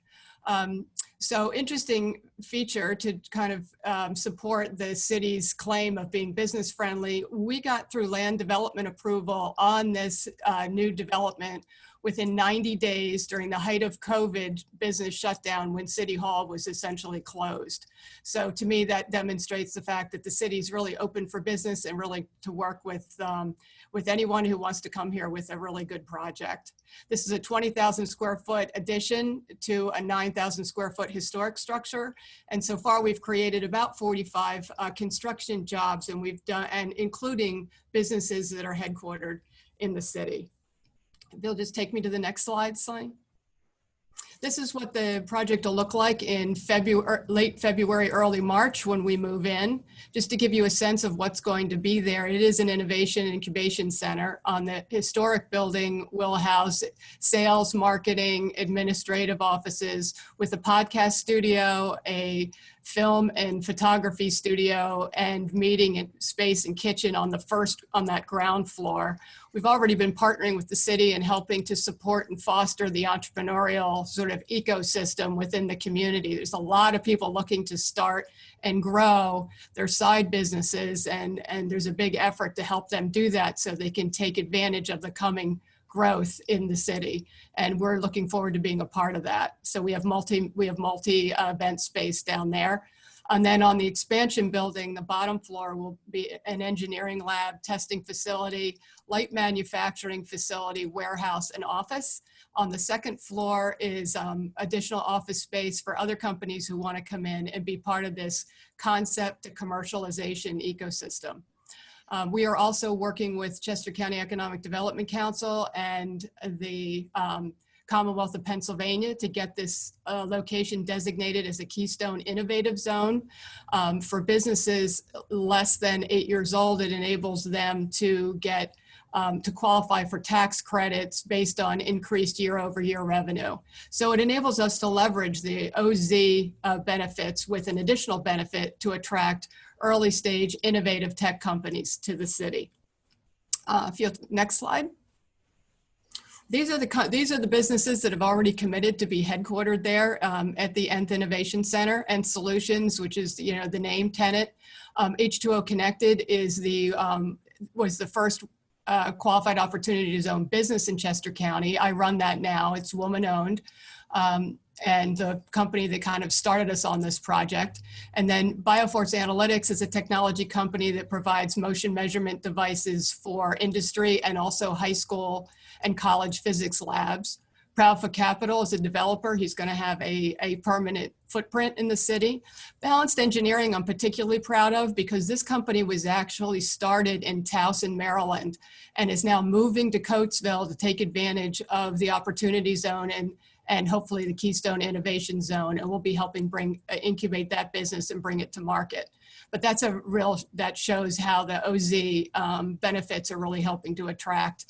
So interesting feature to kind of support the city's claim of being business friendly. We got through land development approval on this new development within 90 days during the height of COVID business shutdown when City Hall was essentially closed. So to me, that demonstrates the fact that the city's really open for business and really to work with anyone who wants to come here with a really good project. This is a 20,000 square foot addition to a 9,000 square foot historic structure. And so far we've created about 45 construction jobs, and we've done, and including businesses that are headquartered in the city. They'll just take me to the next slide, Sign. This is what the project will look like in late February, early March when we move in. Just to give you a sense of what's going to be there, it is an innovation incubation center. On the historic building will house sales, marketing, administrative offices with a podcast studio, a film and photography studio, and meeting space and kitchen on that ground floor. We've already been partnering with the city and helping to support and foster the entrepreneurial sort of ecosystem within the community. There's a lot of people looking to start and grow their side businesses, and there's a big effort to help them do that so they can take advantage of the coming growth in the city, and we're looking forward to being a part of that. So we have multi event space down there. And then on the expansion building, the bottom floor will be an engineering lab, testing facility, light manufacturing facility, warehouse, and office. On the second floor is additional office space for other companies who want to come in and be part of this concept to commercialization ecosystem. We are also working with Chester County Economic Development Council and the Commonwealth of Pennsylvania to get this location designated as a Keystone Innovative Zone. For businesses less than 8 years old, it enables them to get to qualify for tax credits based on increased year-over-year revenue. So it enables us to leverage the OZ benefits with an additional benefit to attract early stage innovative tech companies to the city. Next slide. These are the businesses that have already committed to be headquartered there at the Nth Innovation Center. And Solutions, which is the name tenant. H2O Connected is was the first qualified opportunity zone business in Chester County. I run that now. It's woman-owned. And the company that kind of started us on this project. And then Bioforce Analytics is a technology company that provides motion measurement devices for industry and also high school and college physics labs. Proud for Capital is a developer. He's going to have a permanent footprint in the city. Balanced Engineering I'm particularly proud of because this company was actually started in Towson, Maryland, and is now moving to Coatesville to take advantage of the opportunity zone and hopefully the Keystone Innovation Zone, and we'll be helping incubate that business and bring it to market. But that shows how the OZ benefits are really helping to attract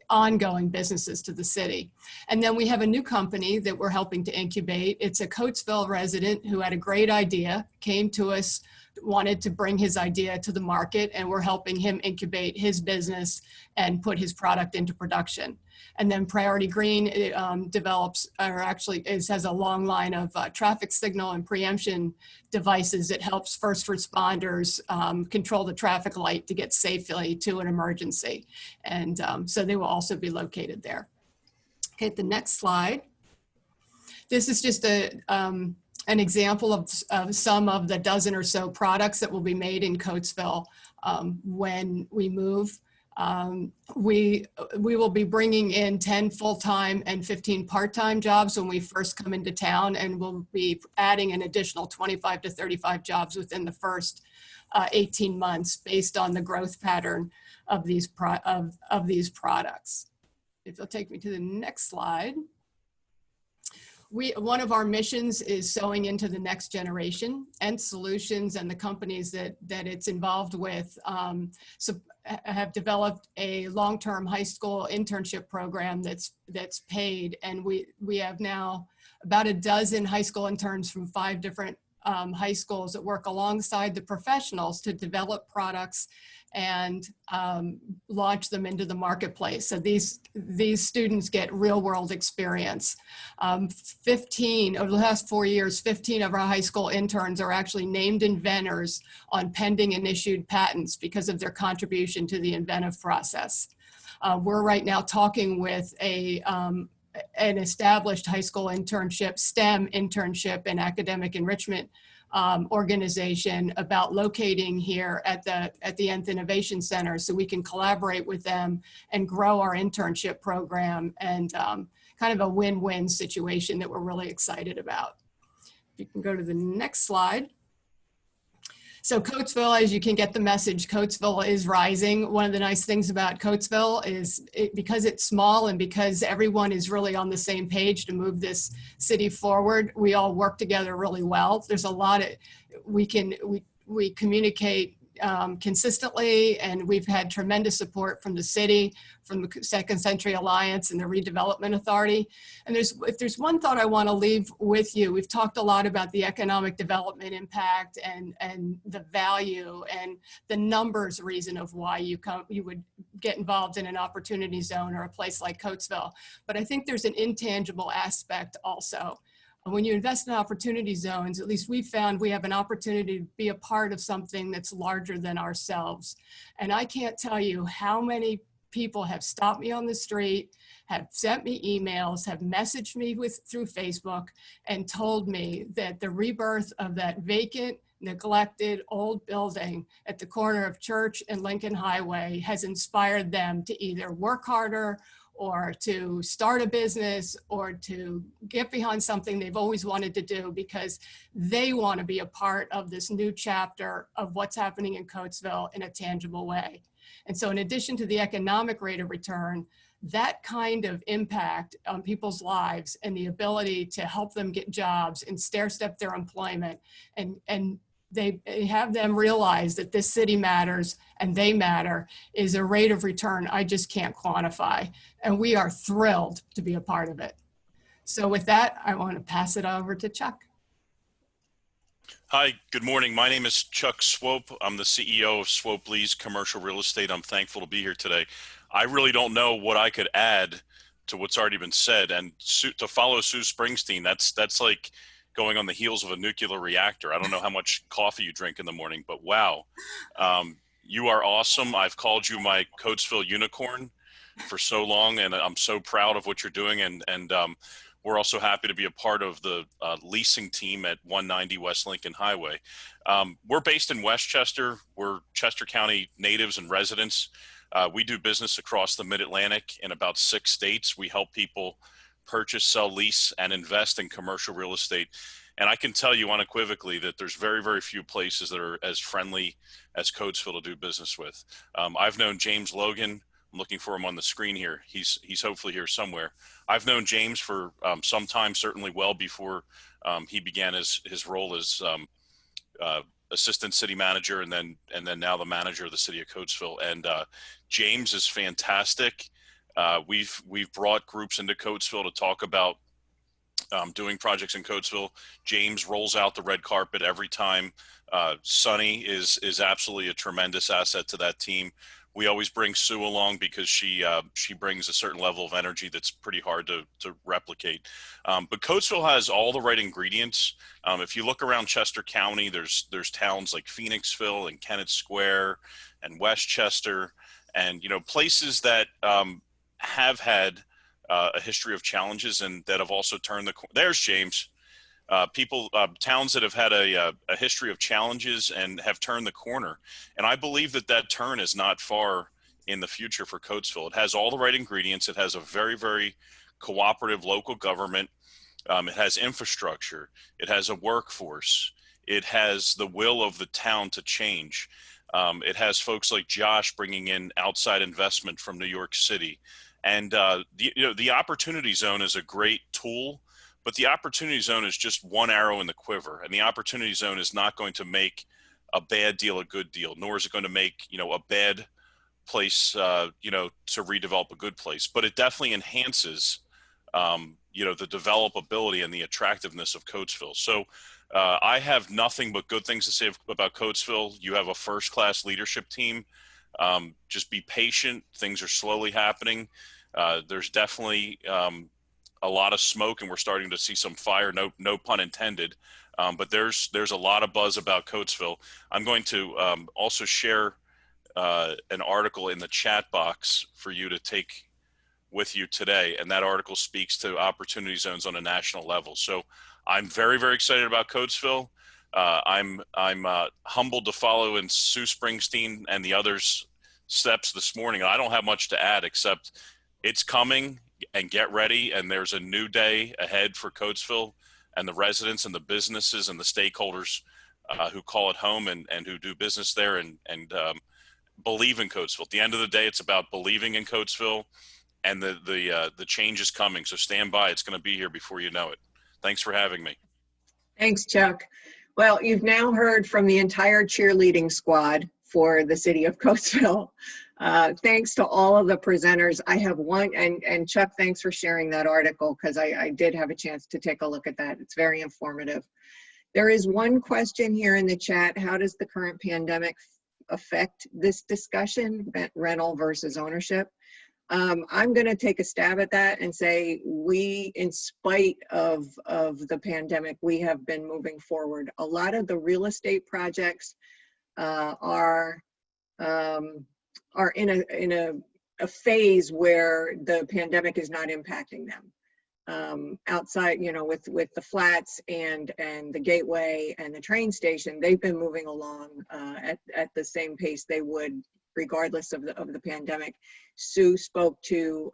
ongoing businesses to the city. And then we have a new company that we're helping to incubate. It's a Coatesville resident who had a great idea, came to us, wanted to bring his idea to the market, and we're helping him incubate his business and put his product into production. And then Priority Green develops, or actually has a long line of traffic signal and preemption devices that helps first responders control the traffic light to get safely to an emergency. And so they will also be located there. Okay, the next slide. This is just an example of some of the dozen or so products that will be made in Coatesville when we move. We will be bringing in 10 full-time and 15 part-time jobs when we first come into town, and we'll be adding an additional 25 to 35 jobs within the first 18 months based on the growth pattern of these products. If you'll take me to the next slide. One of our missions is sowing into the next generation, and Solutions and the companies that it's involved with have developed a long-term high school internship program that's paid, and we have now about a dozen high school interns from 5 different high schools that work alongside the professionals to develop products and launch them into the marketplace. So these students get real world experience. 15, over the last 4 years, 15 of our high school interns are actually named inventors on pending and issued patents because of their contribution to the inventive process. We're right now talking with an established high school internship, STEM internship and academic enrichment organization about locating here at the Nth Innovation Center so we can collaborate with them and grow our internship program, and kind of a win-win situation that we're really excited about. If you can go to the next slide. So Coatesville, as you can get the message, Coatesville is rising. One of the nice things about Coatesville is because it's small and because everyone is really on the same page to move this city forward, we all work together really well. There's a lot of, we communicate consistently, and we've had tremendous support from the city, from the Second Century Alliance and the Redevelopment Authority. And if there's one thought I want to leave with you, we've talked a lot about the economic development impact and the value and the numbers reason of why you would get involved in an opportunity zone or a place like Coatesville. But I think there's an intangible aspect also. When you invest in opportunity zones, at least we found we have an opportunity to be a part of something that's larger than ourselves. And I can't tell you how many people have stopped me on the street, have sent me emails, have messaged me through Facebook and told me that the rebirth of that vacant, neglected old building at the corner of Church and Lincoln Highway has inspired them to either work harder or to start a business or to get behind something they've always wanted to do because they want to be a part of this new chapter of what's happening in Coatesville in a tangible way. And so in addition to the economic rate of return, that kind of impact on people's lives and the ability to help them get jobs and stair-step their employment and they have them realize that this city matters and they matter is a rate of return I just can't quantify. And we are thrilled to be a part of it. So with that, I want to pass it over to Chuck. Hi, good morning. My name is Chuck Swope. I'm the CEO of Swope Lee's Commercial Real Estate. I'm thankful to be here today. I really don't know what I could add to what's already been said. And to follow Sue Springsteen, that's like going on the heels of a nuclear reactor. I don't know how much coffee you drink in the morning, but wow. You are awesome. I've called you my Coatesville unicorn for so long, and I'm so proud of what you're doing. And we're also happy to be a part of the leasing team at 190 West Lincoln Highway. We're based in Westchester. We're Chester County natives and residents. We do business across the Mid-Atlantic in about 6 states. We help people purchase, sell, lease, and invest in commercial real estate. And I can tell you unequivocally that there's very, very few places that are as friendly as Coatesville to do business with. I've known James Logan. I'm looking for him on the screen here. He's hopefully here somewhere. I've known James for some time, certainly well before he began his role as assistant city manager and then now the manager of the city of Coatesville. And James is fantastic. We've brought groups into Coatesville to talk about doing projects in Coatesville. James rolls out the red carpet every time. Sunny is absolutely a tremendous asset to that team. We always bring Sue along because she brings a certain level of energy that's pretty hard to replicate. But Coatesville has all the right ingredients. If you look around Chester County, there's towns like Phoenixville and Kennett Square and Westchester, and places that have had a history of challenges and that have also turned there's James. Towns that have had a history of challenges and have turned the corner. And I believe that turn is not far in the future for Coatesville. It has all the right ingredients. It has a very, very cooperative local government. It has infrastructure. It has a workforce. It has the will of the town to change. It has folks like Josh bringing in outside investment from New York City. And the opportunity zone is a great tool, but the opportunity zone is just one arrow in the quiver. And the opportunity zone is not going to make a bad deal a good deal, nor is it going to make a bad place to redevelop a good place. But it definitely enhances the developability and the attractiveness of Coatesville. So I have nothing but good things to say about Coatesville. You have a first-class leadership team. Just be patient. Things are slowly happening. There's definitely a lot of smoke, and we're starting to see some fire. No pun intended. But there's a lot of buzz about Coatesville. I'm going to also share an article in the chat box for you to take with you today, and that article speaks to opportunity zones on a national level. So I'm very, very excited about Coatesville. I'm humbled to follow in Sue Springsteen and the others' steps this morning. I don't have much to add except it's coming, and get ready. And there's a new day ahead for Coatesville and the residents and the businesses and the stakeholders who call it home and who do business there and believe in Coatesville. At the end of the day, it's about believing in Coatesville, and the change is coming. So stand by. It's going to be here before you know it. Thanks for having me. Thanks, Chuck. Well, you've now heard from the entire cheerleading squad for the city of Coatesville. Thanks to all of the presenters. I have one, and Chuck, thanks for sharing that article, because I did have a chance to take a look at that. It's very informative. There is one question here in the chat. How does the current pandemic affect this discussion, rental versus ownership? I'm going to take a stab at that and say we, in spite of the pandemic, we have been moving forward. A lot of the real estate projects are in a phase where the pandemic is not impacting them. Outside, with the flats and the gateway and the train station, they've been moving along at the same pace they would regardless of the pandemic. Sue spoke to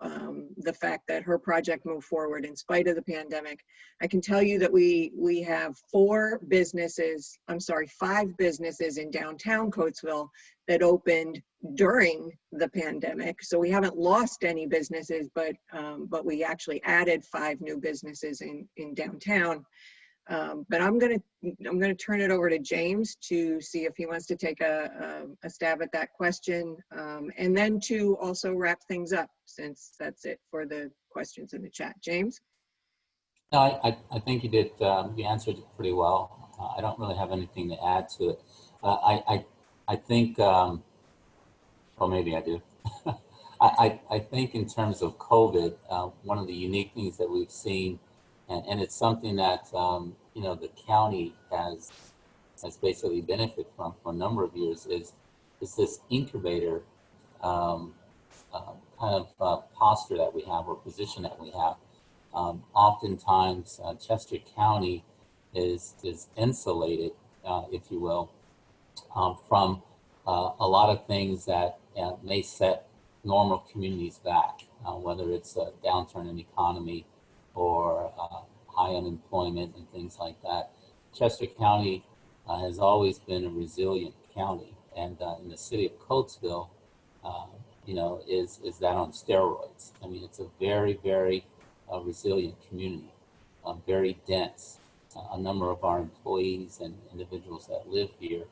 the fact that her project moved forward in spite of the pandemic. I can tell you that we have 5 businesses in downtown Coatesville that opened during the pandemic. So we haven't lost any businesses, but we actually added 5 new businesses in downtown. But I'm gonna turn it over to James to see if he wants to take a stab at that question, and then to also wrap things up, since that's it for the questions in the chat. James? No, I think you did. You answered it pretty well. I don't really have anything to add to it. I think, well, maybe I do. I think in terms of COVID, one of the unique things that we've seen, and it's something that the county has basically benefited from for a number of years, is this incubator kind of posture that we have, or position that we have. Oftentimes, Chester County is insulated, if you will, from a lot of things that may set normal communities back, whether it's a downturn in the economy or high unemployment and things like that. Chester County has always been a resilient county, and in the city of Coatesville, is that on steroids. I mean, it's a very, very resilient community, very dense. A number of our employees and individuals that live here,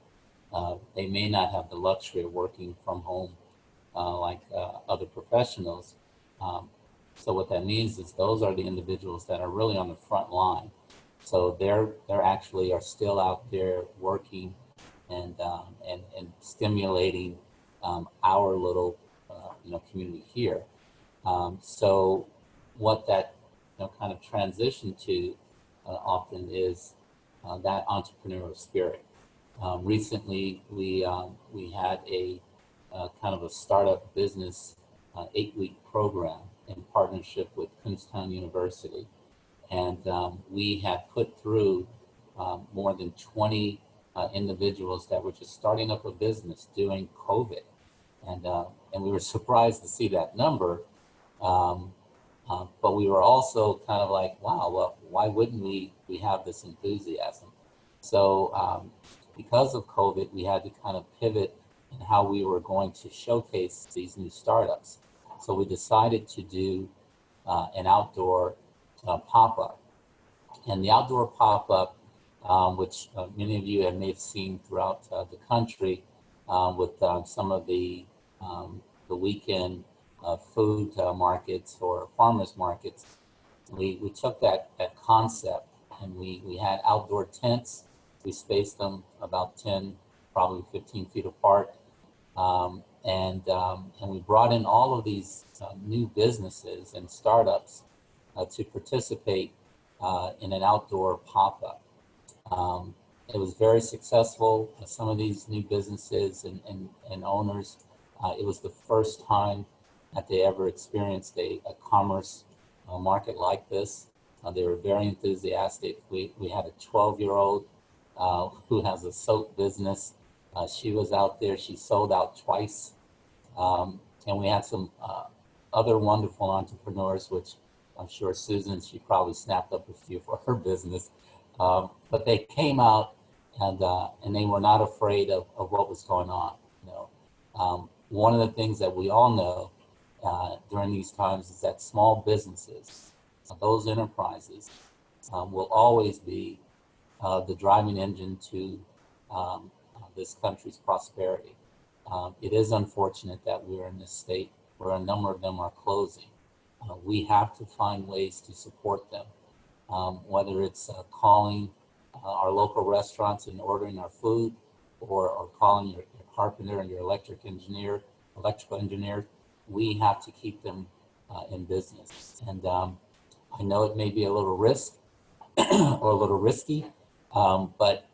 they may not have the luxury of working from home like other professionals, So what that means is those are the individuals that are really on the front line. So they're actually are still out there working and stimulating our little community here. So what that kind of transition to often is that entrepreneurial spirit. Recently, we had a kind of a startup business 8-week program in partnership with Kutztown University. And we had put through more than 20 individuals that were just starting up a business during COVID. And we were surprised to see that number. But we were also kind of like, wow, well, why wouldn't we have this enthusiasm? So because of COVID, we had to kind of pivot in how we were going to showcase these new startups. So we decided to do an outdoor pop-up. And the outdoor pop-up, which many of you may have seen throughout the country with some of the weekend food markets or farmers markets, we took that concept and we had outdoor tents. We spaced them about 10, probably 15 feet apart. And we brought in all of these new businesses and startups to participate in an outdoor pop-up. It was very successful. Some of these new businesses and owners, it was the first time that they ever experienced a commerce market like this. They were very enthusiastic. We had a 12-year-old who has a soap business. She was out there. She sold out twice. And we had some other wonderful entrepreneurs, which I'm sure Susan, she probably snapped up a few for her business. But they came out and they were not afraid of what was going on. One of the things that we all know during these times is that small businesses, those enterprises, will always be the driving engine to this country's prosperity. It is unfortunate that we're in this state where a number of them are closing. We have to find ways to support them, whether it's calling our local restaurants and ordering our food, or calling your carpenter and your electrical engineer. We have to keep them in business. And I know it may be a little risk or a little risky, but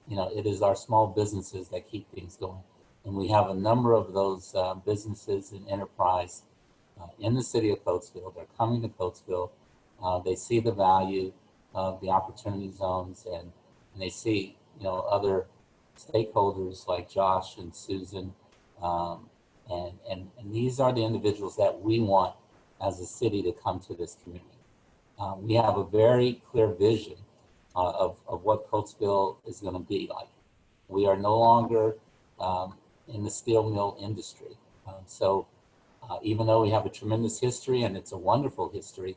it is our small businesses that keep things going. And we have a number of those businesses and enterprise in the city of Coatesville. They're coming to Coatesville. They see the value of the opportunity zones, and they see other stakeholders like Josh and Susan, and these are the individuals that we want as a city to come to this community. We have a very clear vision of what Coatesville is going to be like. We are no longer in the steel mill industry. So even though we have a tremendous history, and it's a wonderful history,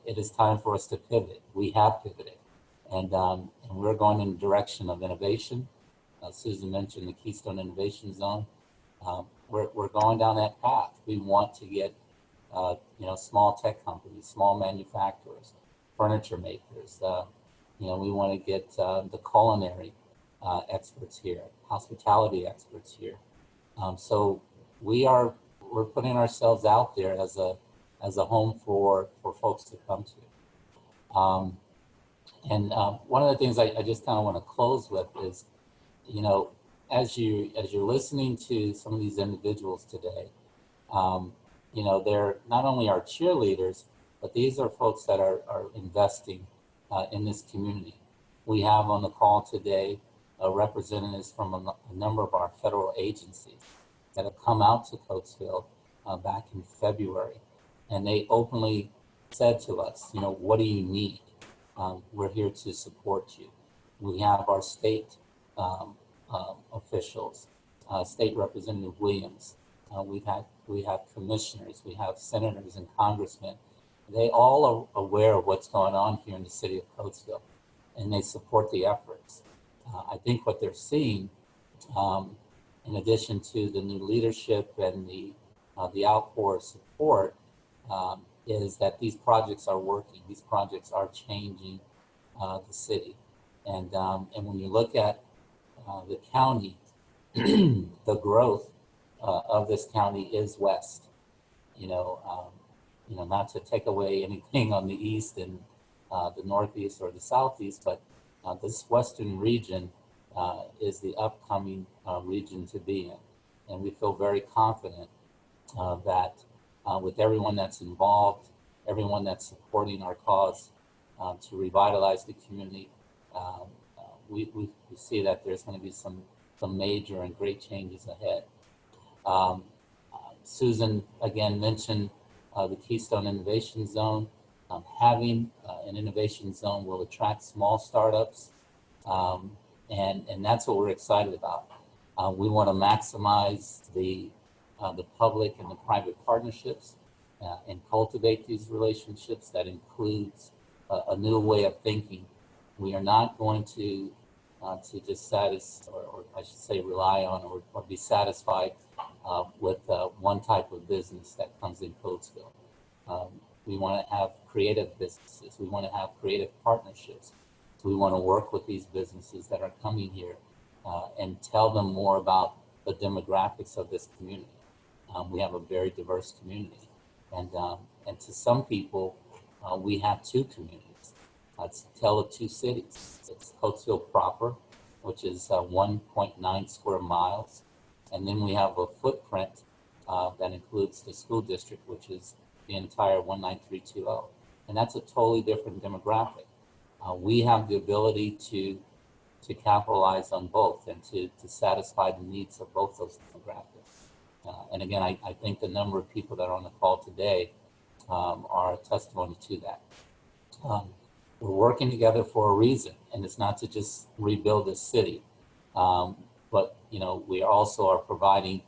it is time for us to pivot. We have pivoted, and we're going in the direction of innovation. Susan mentioned the Keystone Innovation Zone. We're going down that path. We want to get small tech companies, small manufacturers, furniture makers. We want to get the culinary experts here, hospitality experts here. So we're putting ourselves out there as a home for folks to come to. And one of the things I just kind of want to close with is, as you're listening to some of these individuals today, they're not only our cheerleaders, but these are folks that are investing in this community. We have on the call today representatives from a number of our federal agencies that have come out to Coatesville back in February, and they openly said to us, what do you need? We're here to support you. We have our state officials, State Representative Williams. We have commissioners, we have senators and congressmen. They all are aware of what's going on here in the city of Coatesville, and they support the efforts. I think what they're seeing, in addition to the new leadership and the the outpour of support is that these projects are working. These projects are changing the city. And when you look at the county, the growth of this county is west. Not to take away anything on the east and the northeast or the southeast, but this western region is the upcoming region to be in. And we feel very confident that with everyone that's involved, everyone that's supporting our cause to revitalize the community, we see that there's going to be some major and great changes ahead. Susan again mentioned the Keystone Innovation Zone. Having an innovation zone will attract small startups, and that's what we're excited about. We want to maximize the public and the private partnerships and cultivate these relationships. That includes a new way of thinking. We are not going to just satisfy, or I should say rely on or be satisfied with one type of business that comes in Coatesville. We want to have creative businesses. We want to have creative partnerships. We want to work with these businesses that are coming here and tell them more about the demographics of this community. We have a very diverse community. And to some people, we have two communities. It's a tale of two cities. It's Coatesville proper, which is 1.9 square miles. And then we have a footprint that includes the school district, which is the entire 19320. And that's a totally different demographic. We have the ability to capitalize on both and to satisfy the needs of both those demographics. And again, I think the number of people that are on the call today are a testimony to that. We're working together for a reason, and it's not to just rebuild this city, but we also are providing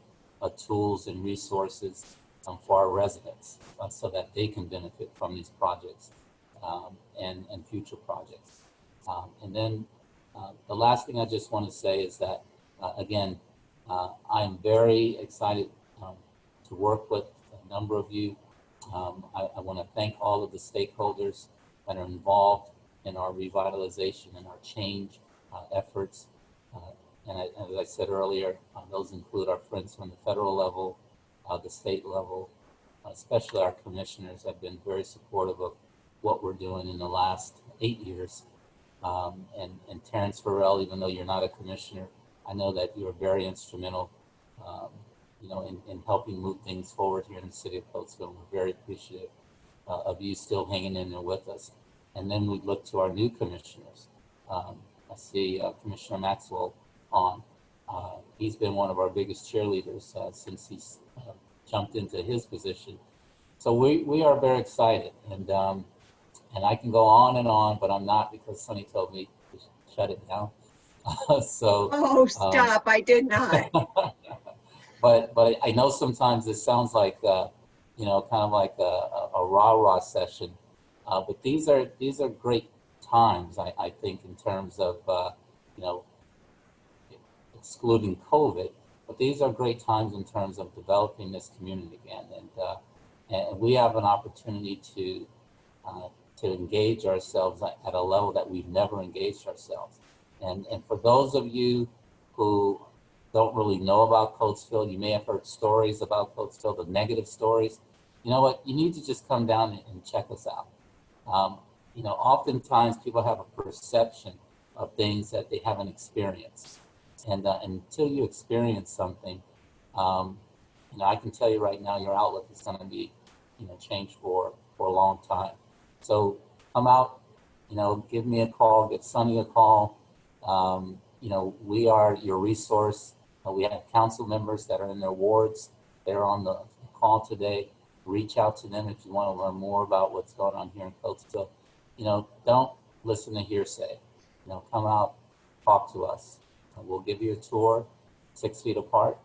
tools and resources for our residents so that they can benefit from these projects and future projects. And then the last thing I just want to say is that, again, I'm very excited to work with a number of you. I want to thank all of the stakeholders that are involved in our revitalization and our change efforts. And as I said earlier, those include our friends from the federal level, the state level, especially our commissioners have been very supportive of what we're doing in the last 8 years. And Terrence Farrell, even though you're not a commissioner, I know that you're very instrumental, in helping move things forward here in the city of Coatesville. We're very appreciative of you still hanging in there with us. And then we look to our new commissioners. I see Commissioner Maxwell on. He's been one of our biggest cheerleaders since he's jumped into his position. So we are very excited, and I can go on, but I'm not, because Sonny told me to shut it down. So. Oh, stop! I did not. But I know sometimes this sounds like kind of like a rah-rah session, but these are great times. I think in terms of excluding COVID, but these are great times in terms of developing this community again, and we have an opportunity to engage ourselves at a level that we've never engaged ourselves. And for those of you who don't really know about Coatesville, you may have heard stories about Coatesville, the negative stories. You know what? You need to just come down and check us out. Oftentimes people have a perception of things that they haven't experienced. And until you experience something, I can tell you right now, your outlook is going to be, changed for a long time. So come out, give me a call, give Sonny a call. We are your resource. We have council members that are in their wards. They're on the call today. Reach out to them if you want to learn more about what's going on here in Coatesville. Don't listen to hearsay. Come out, talk to us. We'll give you a tour, 6 feet apart,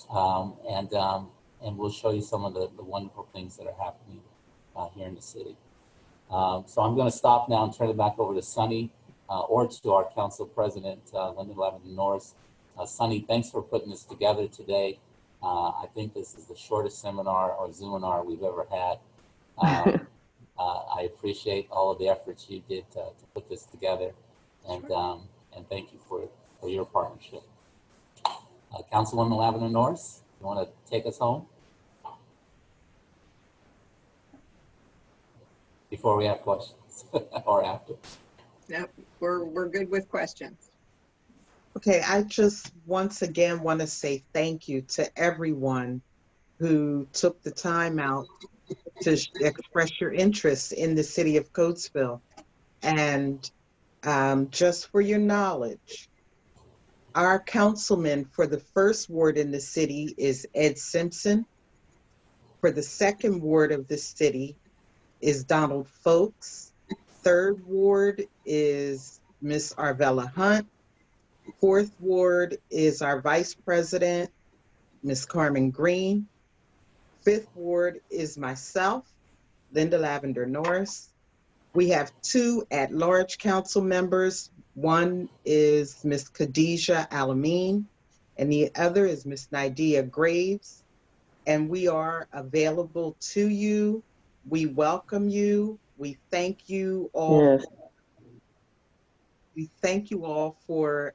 and we'll show you some of the wonderful things that are happening here in the city. So I'm going to stop now and turn it back over to Sonny or to our council president, Linda Lavender Norris. Sonny, thanks for putting this together today. I think this is the shortest seminar or Zoominar we've ever had. I appreciate all of the efforts you did to put this together, and thank you for your partnership. Councilwoman Lavender Norris, you want to take us home before we have questions or after? Yep, we're good with questions. Okay, I just once again want to say thank you to everyone who took the time out to express your interest in the city of Coatesville. And just for your knowledge, our councilman for the first ward in the city is Ed Simpson. For the second ward of the city is Donald Folks. Third ward is Miss Arvella Hunt. Fourth ward is our vice president, Miss Carmen Green. Fifth ward is myself, Linda Lavender Norris. We have 2 at-large council members. One is Miss Khadijah Alameen, and the other is Miss Nydia Graves. And we are available to you. We welcome you. We thank you all. Yes. We thank you all for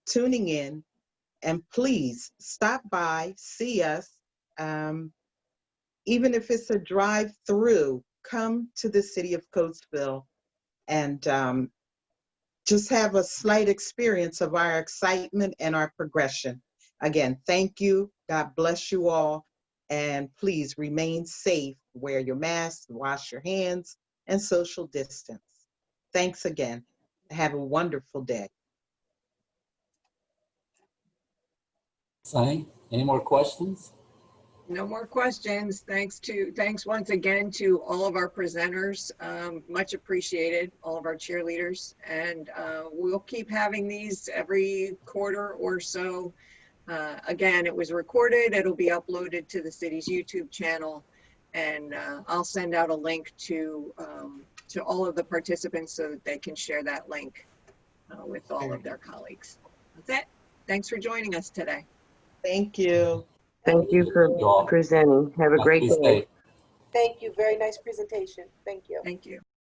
tuning in. And please stop by, see us. Even if it's a drive-through, come to the city of Coatesville and just have a slight experience of our excitement and our progression. Again, thank you. God bless you all. And please remain safe. Wear your mask, wash your hands, and social distance. Thanks again. Have a wonderful day. Sunny, any more questions? No more questions. Thanks once again to all of our presenters. Much appreciated, all of our cheerleaders. And we'll keep having these every quarter or so. Again, it was recorded. It'll be uploaded to the city's YouTube channel. And I'll send out a link to all of the participants so that they can share that link with all of their colleagues. That's it. Thanks for joining us today. Thank you. Thank you for presenting. Have a great day. Thank you. Very nice presentation. Thank you. Thank you.